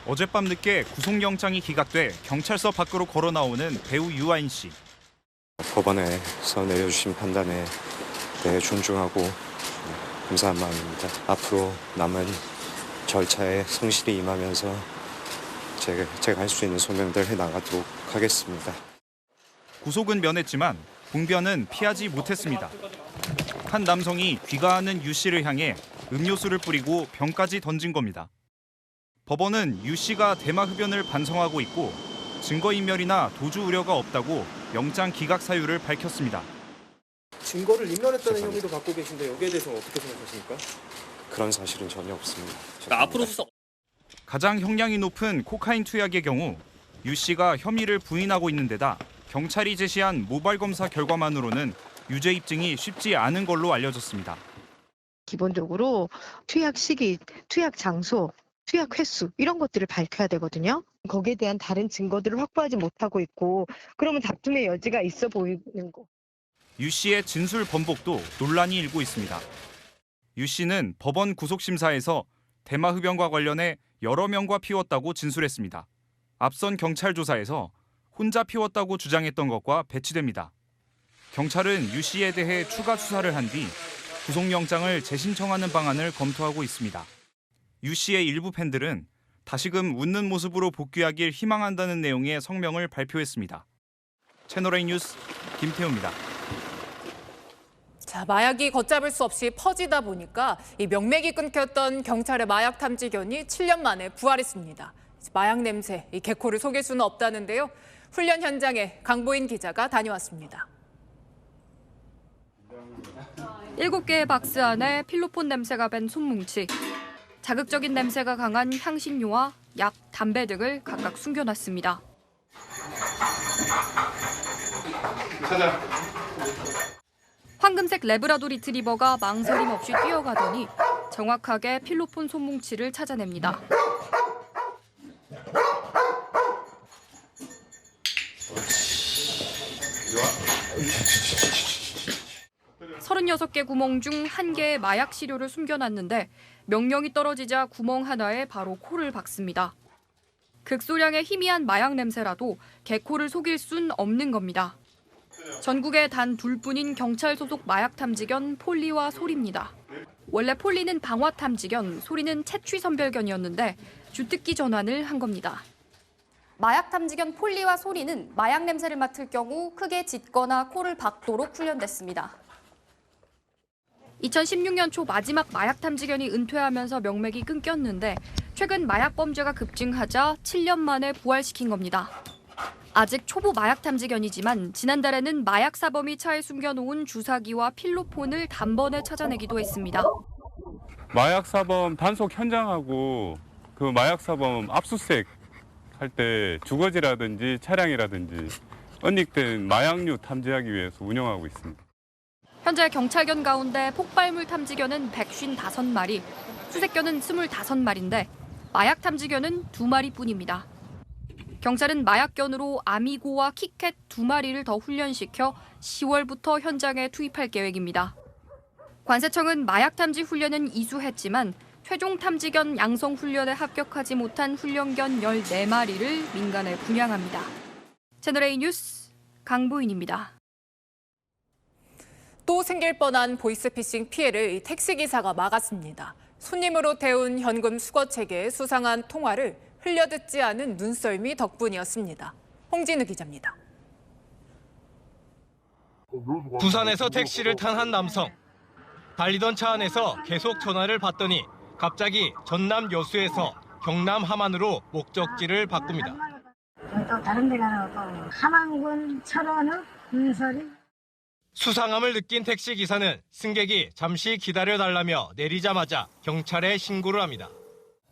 어젯밤 늦게 구속영장이 기각돼 경찰서 밖으로 걸어 나오는 배우 유아인 씨. 법원에서 내려주신 판단에 대해 존중하고 감사한 마음입니다. 앞으로 남은 절차에 성실히 임하면서 제가 할 수 있는 소명들 해나가도록 하겠습니다. 구속은 면했지만 봉변은 피하지 못했습니다. 한 남성이 귀가하는 유 씨를 향해 음료수를 뿌리고 병까지 던진 겁니다. 법원은 유 씨가 대마 흡연을 반성하고 있고 증거인멸이나 도주 우려가 없다고 영장 기각 사유를 밝혔습니다. 증거를 인멸했다는 혐의도 갖고 계신데 여기에 대해서는 어떻게 생각하십니까? 그런 사실은 전혀 없습니다. 앞으로 수사. 가장 형량이 높은 코카인 투약의 경우 유 씨가 혐의를 부인하고 있는 데다 경찰이 제시한 모발 검사 결과만으로는 유죄 입증이 쉽지 않은 걸로 알려졌습니다. 기본적으로 투약 시기, 투약 장소, 투약 횟수 이런 것들을 밝혀야 되거든요. 거기에 대한 다른 증거들을 확보하지 못하고 있고 그러면 다툼의 여지가 있어 보이는 거. 유 씨의 진술 번복도 논란이 일고 있습니다. 유 씨는 법원 구속심사에서 대마 흡연과 관련해 여러 명과 피웠다고 진술했습니다. 앞선 경찰 조사에서 혼자 피웠다고 주장했던 것과 배치됩니다. 경찰은 유 씨에 대해 추가 수사를 한 뒤 구속영장을 재신청하는 방안을 검토하고 있습니다. 유 씨의 일부 팬들은 다시금 웃는 모습으로 복귀하길 희망한다는 내용의 성명을 발표했습니다. 채널A 뉴스 김태우입니다. 자, 마약이 걷잡을 수 없이 퍼지다 보니까 이 명맥이 끊겼던 경찰의 마약 탐지견이 7년 만에 부활했습니다. 마약 냄새, 이 개코를 속일 수는 없다는데요. 훈련 현장에 강보인 기자가 다녀왔습니다. 7개의 박스 안에 필로폰 냄새가 밴 손뭉치. 자극적인 냄새가 강한 향신료와 약, 담배 등을 각각 숨겨놨습니다. 황금색 레브라도 리트리버가 망설임 없이 뛰어가더니 정확하게 필로폰 손뭉치를 찾아냅니다. 36개 구멍 중 1개의 마약 시료를 숨겨놨는데 명령이 떨어지자 구멍 하나에 바로 코를 박습니다. 극소량의 희미한 마약 냄새라도 개코를 속일 순 없는 겁니다. 전국에 단 둘뿐인 경찰 소속 마약 탐지견 폴리와 소리입니다. 원래 폴리는 방화 탐지견, 소리는 채취 선별견이었는데 주특기 전환을 한 겁니다. 마약 탐지견 폴리와 소리는 마약 냄새를 맡을 경우 크게 짖거나 코를 박도록 훈련됐습니다. 2016년 초 마지막 마약 탐지견이 은퇴하면서 명맥이 끊겼는데 최근 마약 범죄가 급증하자 7년 만에 부활시킨 겁니다. 아직 초보 마약 탐지견이지만 지난달에는 마약 사범이 차에 숨겨놓은 주사기와 필로폰을 단번에 찾아내기도 했습니다. 마약 사범 단속 현장하고 그 마약 사범 압수수색 할 때 주거지라든지 차량이라든지 은닉된 마약류 탐지하기 위해서 운영하고 있습니다. 현재 경찰견 가운데 폭발물 탐지견은 155마리, 수색견은 25마리인데 마약 탐지견은 2마리뿐입니다. 경찰은 마약견으로 아미고와 키캣 2마리를 더 훈련시켜 10월부터 현장에 투입할 계획입니다. 관세청은 마약 탐지 훈련은 이수했지만 최종 탐지견 양성 훈련에 합격하지 못한 훈련견 14마리를 민간에 분양합니다. 채널A 뉴스 강보인입니다. 또 생길 뻔한 보이스피싱 피해를 택시기사가 막았습니다. 손님으로 태운 현금 수거체계에 수상한 통화를 흘려듣지 않은 눈썰미 덕분이었습니다. 홍진우 기자입니다. 부산에서 택시를 탄 한 남성. 달리던 차 안에서 계속 전화를 받더니 갑자기 전남 여수에서 경남 함안으로 목적지를 바꿉니다. 또 다른 데 가라고 함안군 철원읍 은설이. 수상함을 느낀 택시기사는 승객이 잠시 기다려달라며 내리자마자 경찰에 신고를 합니다.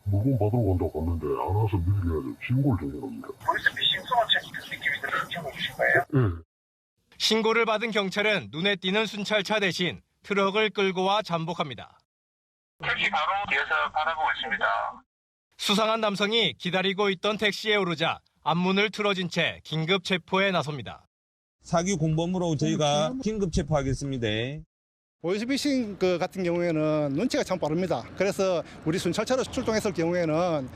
물건 받으러 간다고 갔는데 안 와서 밀게 신고를 전해놓습니다. 보이스피싱 수거책 같은 느낌이 들어서 신고주신 거예요? 네. 신고를 받은 경찰은 눈에 띄는 순찰차 대신 트럭을 끌고 와 잠복합니다. 택시 바로 뒤에서 바라보고 있습니다. 수상한 남성이 기다리고 있던 택시에 오르자 앞문을 틀어진 채 긴급 체포에 나섭니다. 사기 공범으로 저희가 긴급 체포하겠습니다. 보이스피싱 같은 경우에는 눈치가 참 빠릅니다. 그래서 우리 순찰차로 출동했을 경우에는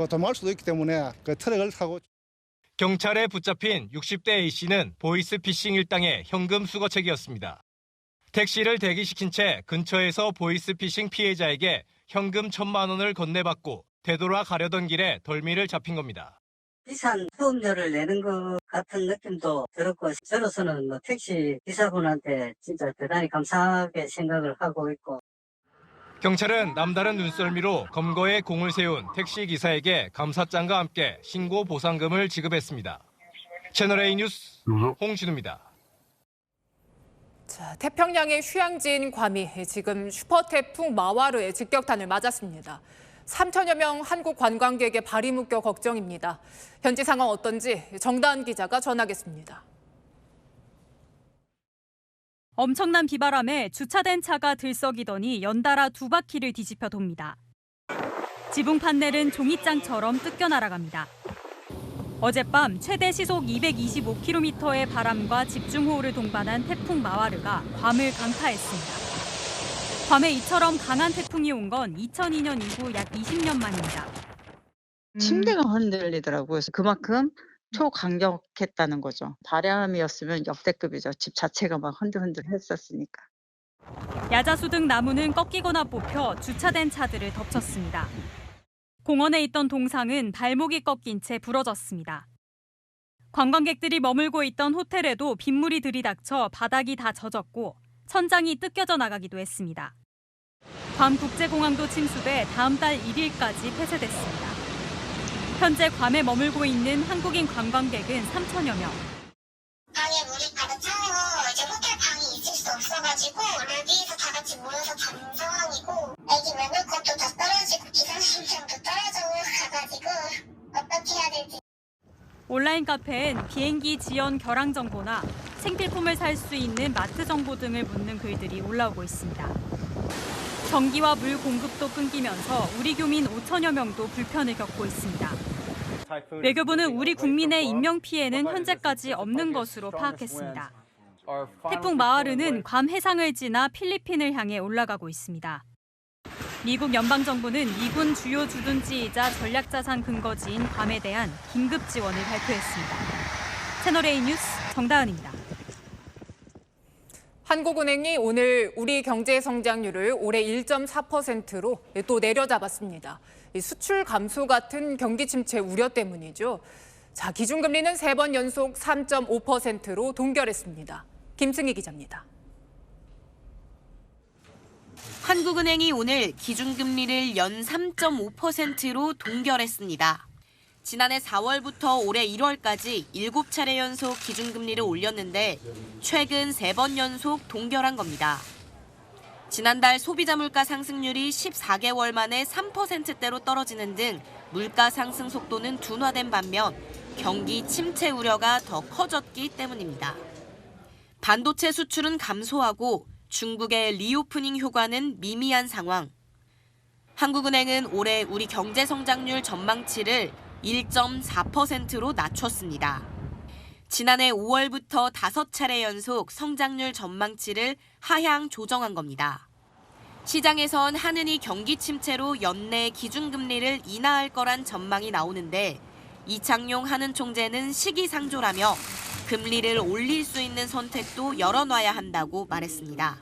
도망할 수도 있기 때문에 트럭을 타고. 경찰에 붙잡힌 60대 A씨는 보이스피싱 일당의 현금 수거책이었습니다. 택시를 대기시킨 채 근처에서 보이스피싱 피해자에게 현금 1,000만 원을 건네받고 되돌아가려던 길에 덜미를 잡힌 겁니다. 비싼 수업료를 내는 것 같은 느낌도 들었고, 저로서는 택시 기사분한테 진짜 대단히 감사하게 생각을 하고 있고. 경찰은 남다른 눈썰미로 검거에 공을 세운 택시 기사에게 감사장과 함께 신고 보상금을 지급했습니다. 채널A 뉴스 홍진우입니다. 자, 태평양의 휴양지인 괌이 지금 슈퍼태풍 마와르의 직격탄을 맞았습니다. 3천여 명 한국 관광객의 발이 묶여 걱정입니다. 현지 상황 어떤지 정다은 기자가 전하겠습니다. 엄청난 비바람에 주차된 차가 들썩이더니 연달아 2바퀴를 뒤집혀 돕니다. 지붕 판넬은 종이장처럼 뜯겨 날아갑니다. 어젯밤 최대 시속 225km의 바람과 집중호우를 동반한 태풍 마와르가 괌을 강타했습니다. 괌에 이처럼 강한 태풍이 온 건 2002년 이후 약 20년 만입니다. 침대가 흔들리더라고요. 그래서 그만큼 초강력했다는 거죠. 바람이었으면 역대급이죠. 집 자체가 막 흔들흔들 했었으니까. 야자수 등 나무는 꺾이거나 뽑혀 주차된 차들을 덮쳤습니다. 공원에 있던 동상은 발목이 꺾인 채 부러졌습니다. 관광객들이 머물고 있던 호텔에도 빗물이 들이닥쳐 바닥이 다 젖었고 천장이 뜯겨져 나가기도 했습니다. 괌 국제공항도 침수돼 다음 달 1일까지 폐쇄됐습니다. 현재 괌에 머물고 있는 한국인 관광객은 3천여 명. 방에 물이 가득 차서 이제 호텔 방이 있을 수 없어가지고 로비에서 다 같이 모여서 자는 상황이고, 애기 면허값도 다 떨어지고 비상신청도 떨어져 가가지고 어떻게 해야 될지. 온라인 카페엔 비행기 지연 결항 정보나 생필품을 살 수 있는 마트 정보 등을 묻는 글들이 올라오고 있습니다. 전기와 물 공급도 끊기면서 우리 교민 5천여 명도 불편을 겪고 있습니다. 외교부는 우리 국민의 인명피해는 현재까지 없는 것으로 파악했습니다. 태풍 마와르는 괌 해상을 지나 필리핀을 향해 올라가고 있습니다. 미국 연방정부는 미군 주요 주둔지이자 전략자산 근거지인 괌에 대한 긴급 지원을 발표했습니다. 채널A 뉴스 정다은입니다. 한국은행이 오늘 우리 경제 성장률을 올해 1.4%로 또 내려잡았습니다. 수출 감소 같은 경기 침체 우려 때문이죠. 자, 기준금리는 3번 연속 3.5%로 동결했습니다. 김승희 기자입니다. 한국은행이 오늘 기준금리를 연 3.5%로 동결했습니다. 지난해 4월부터 올해 1월까지 7차례 연속 기준금리를 올렸는데 최근 3번 연속 동결한 겁니다. 지난달 소비자 물가 상승률이 14개월 만에 3%대로 떨어지는 등 물가 상승 속도는 둔화된 반면 경기 침체 우려가 더 커졌기 때문입니다. 반도체 수출은 감소하고 중국의 리오프닝 효과는 미미한 상황. 한국은행은 올해 우리 경제 성장률 전망치를 1.4%로 낮췄습니다. 지난해 5월부터 5차례 연속 성장률 전망치를 하향 조정한 겁니다. 시장에선 한은이 경기 침체로 연내 기준금리를 인하할 거란 전망이 나오는데 이창용 한은 총재는 시기상조라며 금리를 올릴 수 있는 선택도 열어놔야 한다고 말했습니다.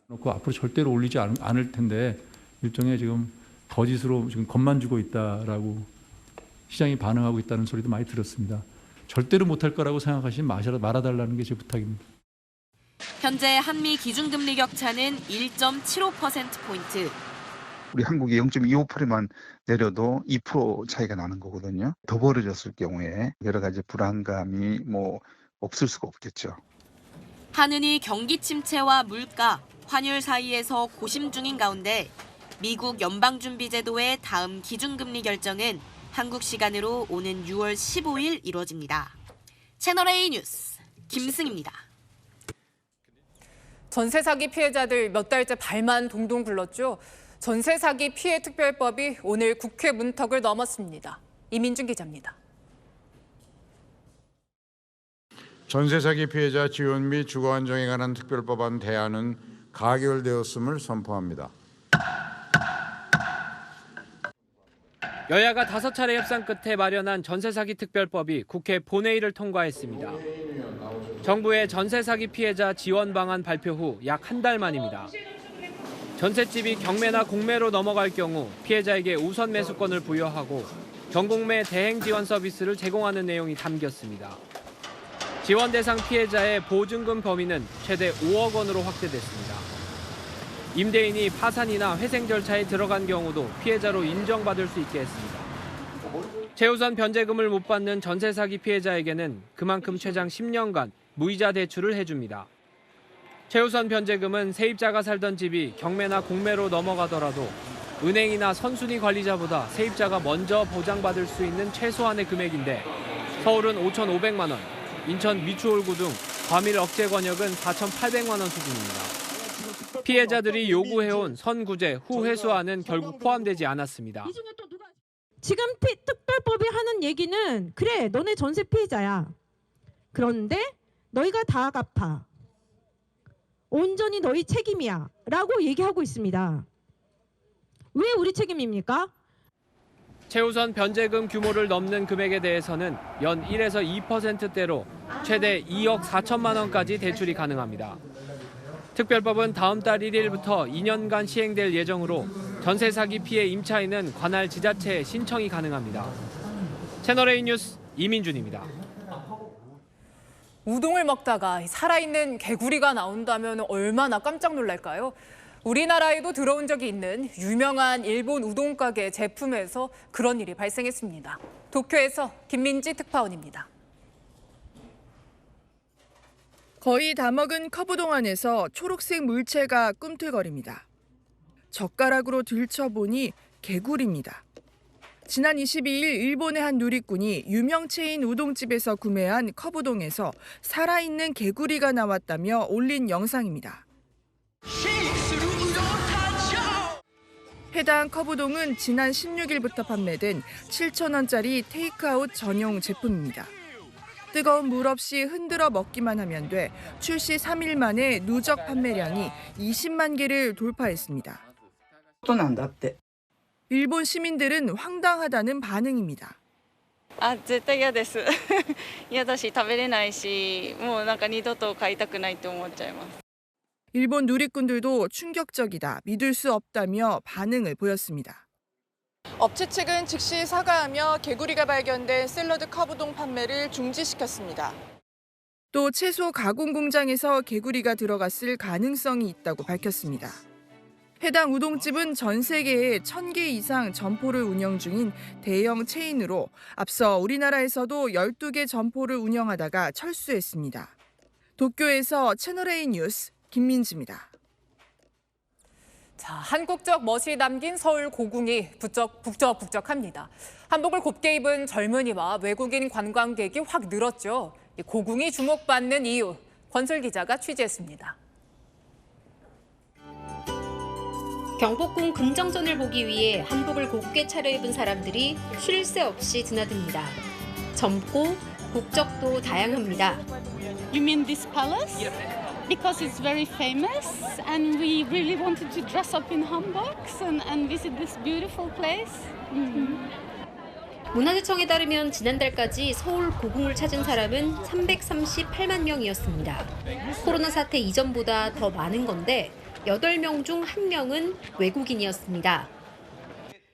앞으로 절대로 올리지 않을 텐데 일종의 지금 거짓으로 지금 겁만 주고 있다라고 시장이 반응하고 있다는 소리도 많이 들었습니다. 절대로 못할 거라고 생각하시면 말아달라는 게 제 부탁입니다. 현재 한미 기준금리 격차는 1.75%포인트. 우리 한국이 0.258에만 내려도 2% 차이가 나는 거거든요. 더 벌어졌을 경우에 여러 가지 불안감이 없을 수가 없겠죠. 한은이 경기 침체와 물가, 환율 사이에서 고심 중인 가운데 미국 연방준비제도의 다음 기준금리 결정은 한국 시간으로 오는 6월 15일 이루어집니다. 채널A 뉴스 김승입니다. 전세 사기 피해자들 몇 달째 발만 동동 굴렀죠. 전세 사기 피해 특별법이 오늘 국회 문턱을 넘었습니다. 이민준 기자입니다. 전세 사기 피해자 지원 및 주거 안정에 관한 특별법안 대안은 가결되었음을 선포합니다. 여야가 5차례 협상 끝에 마련한 전세 사기 특별법이 국회 본회의를 통과했습니다. 정부의 전세 사기 피해자 지원 방안 발표 후 약 한 달 만입니다. 전셋집이 경매나 공매로 넘어갈 경우 피해자에게 우선 매수권을 부여하고 경공매 대행 지원 서비스를 제공하는 내용이 담겼습니다. 지원 대상 피해자의 보증금 범위는 최대 5억 원으로 확대됐습니다. 임대인이 파산이나 회생 절차에 들어간 경우도 피해자로 인정받을 수 있게 했습니다. 최우선 변제금을 못 받는 전세 사기 피해자에게는 그만큼 최장 10년간 무이자 대출을 해줍니다. 최우선 변제금은 세입자가 살던 집이 경매나 공매로 넘어가더라도 은행이나 선순위 관리자보다 세입자가 먼저 보장받을 수 있는 최소한의 금액인데 서울은 5,500만 원, 인천 미추홀구 등 과밀 억제 권역은 4,800만 원 수준입니다. 피해자들이 요구해온 선구제 후 회수안은 결국 포함되지 않았습니다. 지금 특별법이 하는 얘기는 그래 너네 전세 피해자야. 그런데 너희가 다 갚아. 온전히 너희 책임이야 라고 얘기하고 있습니다. 왜 우리 책임입니까? 최우선 변제금 규모를 넘는 금액에 대해서는 연 1에서 2%대로 최대 2억 4천만 원까지 대출이 가능합니다. 특별법은 다음 달 1일부터 2년간 시행될 예정으로 전세 사기 피해 임차인은 관할 지자체에 신청이 가능합니다. 채널A 뉴스 이민준입니다. 우동을 먹다가 살아있는 개구리가 나온다면 얼마나 깜짝 놀랄까요? 우리나라에도 들어온 적이 있는 유명한 일본 우동 가게 제품에서 그런 일이 발생했습니다. 도쿄에서 김민지 특파원입니다. 거의 다 먹은 컵우동 안에서 초록색 물체가 꿈틀거립니다. 젓가락으로 들춰보니 개구리입니다. 지난 22일 일본의 한 누리꾼이 유명 체인 우동집에서 구매한 컵우동에서 살아있는 개구리가 나왔다며 올린 영상입니다. 해당 컵우동은 지난 16일부터 판매된 7,000원짜리 테이크아웃 전용 제품입니다. 뜨거운 물 없이 흔들어 먹기만 하면 돼 출시 3일 만에 누적 판매량이 20만 개를 돌파했습니다. 또 난다って. 일본 시민들은 황당하다는 반응입니다. 絶対嫌です。嫌だし食べれないし、もうなんか二度と買いたくないって思っちゃいます。 일본 누리꾼들도 충격적이다, 믿을 수 없다며 반응을 보였습니다. 업체 측은 즉시 사과하며 개구리가 발견된 샐러드 컵우동 판매를 중지시켰습니다. 또 채소 가공 공장에서 개구리가 들어갔을 가능성이 있다고 밝혔습니다. 해당 우동집은 전 세계에 1,000개 이상 점포를 운영 중인 대형 체인으로 앞서 우리나라에서도 12개 점포를 운영하다가 철수했습니다. 도쿄에서 채널A 뉴스 김민지입니다. 자, 한국적 멋이 담긴 서울 고궁이 북적북적합니다. 한복을 곱게 입은 젊은이와 외국인 관광객이 확 늘었죠. 이 고궁이 주목받는 이유, 권솔 기자가 취재했습니다. 경복궁 금정전을 보기 위해 한복을 곱게 차려입은 사람들이 쉴 새 없이 드나듭니다. 젊고 국적도 다양합니다. You mean this palace? Because it's very famous and we really wanted to dress up in hanboks and visit this beautiful place. 문화재청에 따르면 지난달까지 서울 고궁을 찾은 사람은 338만 명이었습니다. 코로나 사태 이전보다 더 많은 건데 8명 중 1명은 외국인이었습니다.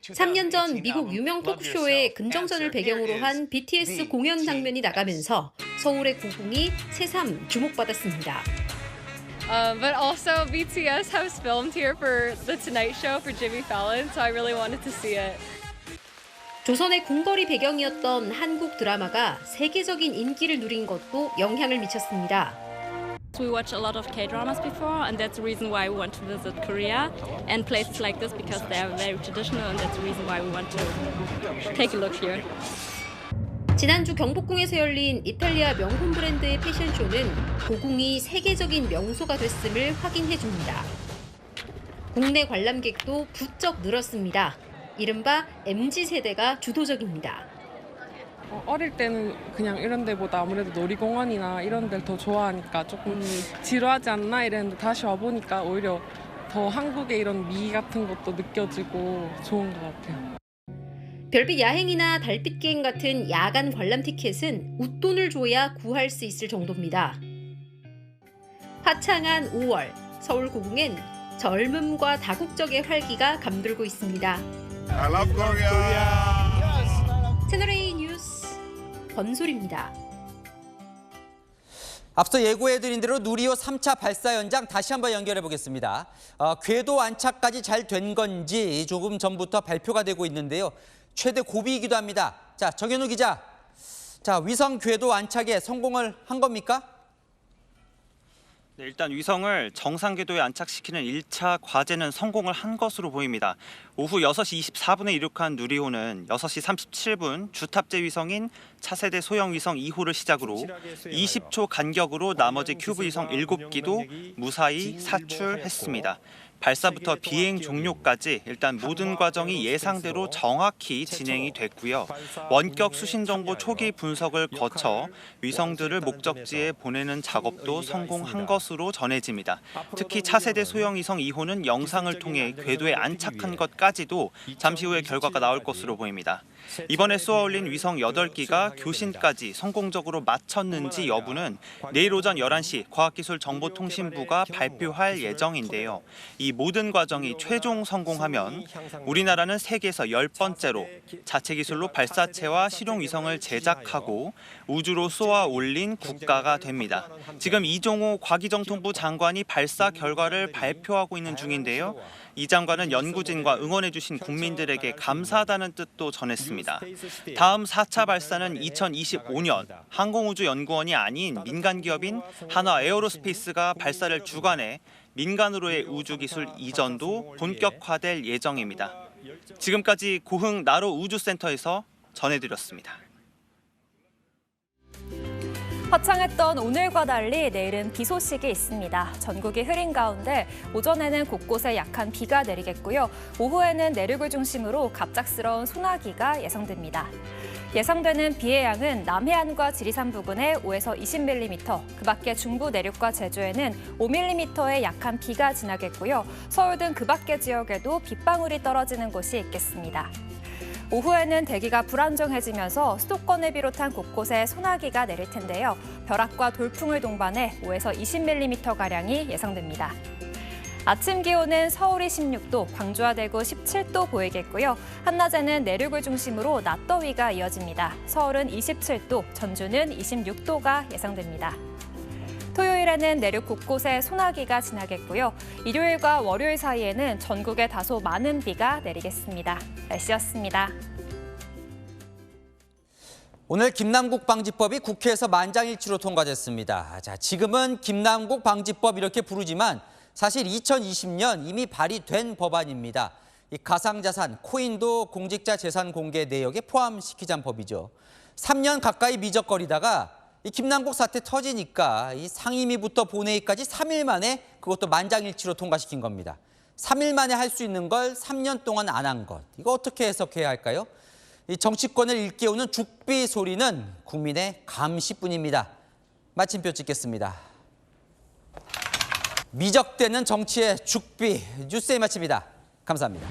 3년 전 미국 유명 토크쇼에 금정전을 배경으로 한 BTS 공연 장면이 나가면서 서울의 고궁이 새삼 주목받았습니다. But also BTS has filmed here for the Tonight Show for Jimmy Fallon, so I really wanted to see it. 조선의 궁궐이 배경이었던 한국 드라마가 세계적인 인기를 누린 것도 영향을 미쳤습니다. We watch a lot of K-dramas before, and that's the reason why we want to visit Korea and places like this because they are very traditional, and that's the reason why we want to take a look here. 지난주 경복궁에서 열린 이탈리아 명품 브랜드의 패션쇼는 고궁이 세계적인 명소가 됐음을 확인해줍니다. 국내 관람객도 부쩍 늘었습니다. 이른바 MZ세대가 주도적입니다. 어릴 때는 그냥 이런 데보다 아무래도 놀이공원이나 이런 데를 더 좋아하니까 조금 지루하지 않나 이랬는데 다시 와보니까 오히려 더 한국의 이런 미 같은 것도 느껴지고 좋은 것 같아요. 별빛 야행이나 달빛 기행 같은 야간 관람 티켓은 웃돈을 줘야 구할 수 있을 정도입니다. 화창한 5월, 서울 고궁엔 젊음과 다국적의 활기가 감돌고 있습니다. I love Korea. 채널A 뉴스 권솔입니다. 앞서 예고해드린 대로 누리호 3차 발사 현장 다시 한번 연결해 보겠습니다. 궤도 안착까지 잘 된 건지 조금 전부터 발표가 되고 있는데요. 최대 고비이기도 합니다. 자, 정현우 기자. 자, 위성 궤도 안착에 성공을 한 겁니까? 네, 일단 위성을 정상 궤도에 안착시키는 1차 과제는 성공을 한 것으로 보입니다. 오후 6시 24분에 이륙한 누리호는 6시 37분 주탑재 위성인 차세대 소형 위성 2호를 시작으로 20초 간격으로 나머지 큐브 위성 7기도 무사히 사출했습니다. 발사부터 비행 종료까지 일단 모든 과정이 예상대로 정확히 진행이 됐고요. 원격 수신 정보 초기 분석을 거쳐 위성들을 목적지에 보내는 작업도 성공한 것으로 전해집니다. 특히 차세대 소형 위성 2호는 영상을 통해 궤도에 안착한 것까지도 잠시 후에 결과가 나올 것으로 보입니다. 이번에 쏘아 올린 위성 8기가 교신까지 성공적으로 마쳤는지 여부는 내일 오전 11시 과학기술정보통신부가 발표할 예정인데요. 이 모든 과정이 최종 성공하면 우리나라는 세계에서 10번째로 자체 기술로 발사체와 실용 위성을 제작하고 우주로 쏘아 올린 국가가 됩니다. 지금 이종호 과기정통부 장관이 발사 결과를 발표하고 있는 중인데요. 이 장관은 연구진과 응원해주신 국민들에게 감사하다는 뜻도 전했습니다. 다음 4차 발사는 2025년 항공우주연구원이 아닌 민간 기업인 한화 에어로스페이스가 발사를 주관해 민간으로의 우주기술 이전도 본격화될 예정입니다. 지금까지 고흥 나로 우주센터에서 전해드렸습니다. 화창했던 오늘과 달리 내일은 비 소식이 있습니다. 전국이 흐린 가운데 오전에는 곳곳에 약한 비가 내리겠고요. 오후에는 내륙을 중심으로 갑작스러운 소나기가 예상됩니다. 예상되는 비의 양은 남해안과 지리산 부근에 5에서 20mm, 그 밖에 중부 내륙과 제주에는 5mm의 약한 비가 지나겠고요. 서울 등 그 밖의 지역에도 빗방울이 떨어지는 곳이 있겠습니다. 오후에는 대기가 불안정해지면서 수도권을 비롯한 곳곳에 소나기가 내릴 텐데요. 벼락과 돌풍을 동반해 5에서 20mm가량이 예상됩니다. 아침 기온은 서울이 16도, 광주와 대구 17도 보이겠고요. 한낮에는 내륙을 중심으로 낮더위가 이어집니다. 서울은 27도, 전주는 26도가 예상됩니다. 토요일에는 내륙 곳곳에 소나기가 지나겠고요. 일요일과 월요일 사이에는 전국에 다소 많은 비가 내리겠습니다. 날씨였습니다. 오늘 김남국 방지법이 국회에서 만장일치로 통과됐습니다. 자, 지금은 김남국 방지법 이렇게 부르지만 사실 2020년 이미 발의된 법안입니다. 이 가상자산, 코인도 공직자 재산 공개 내역에 포함시키자는 법이죠. 3년 가까이 미적거리다가 이 김남국 사태 터지니까 이 상임위부터 본회의까지 3일 만에 그것도 만장일치로 통과시킨 겁니다. 3일 만에 할 수 있는 걸 3년 동안 안 한 것. 이거 어떻게 해석해야 할까요? 이 정치권을 일깨우는 죽비 소리는 국민의 감시뿐입니다. 마침표 찍겠습니다. 미적대는 정치의 죽비. 뉴스에 마칩니다. 감사합니다.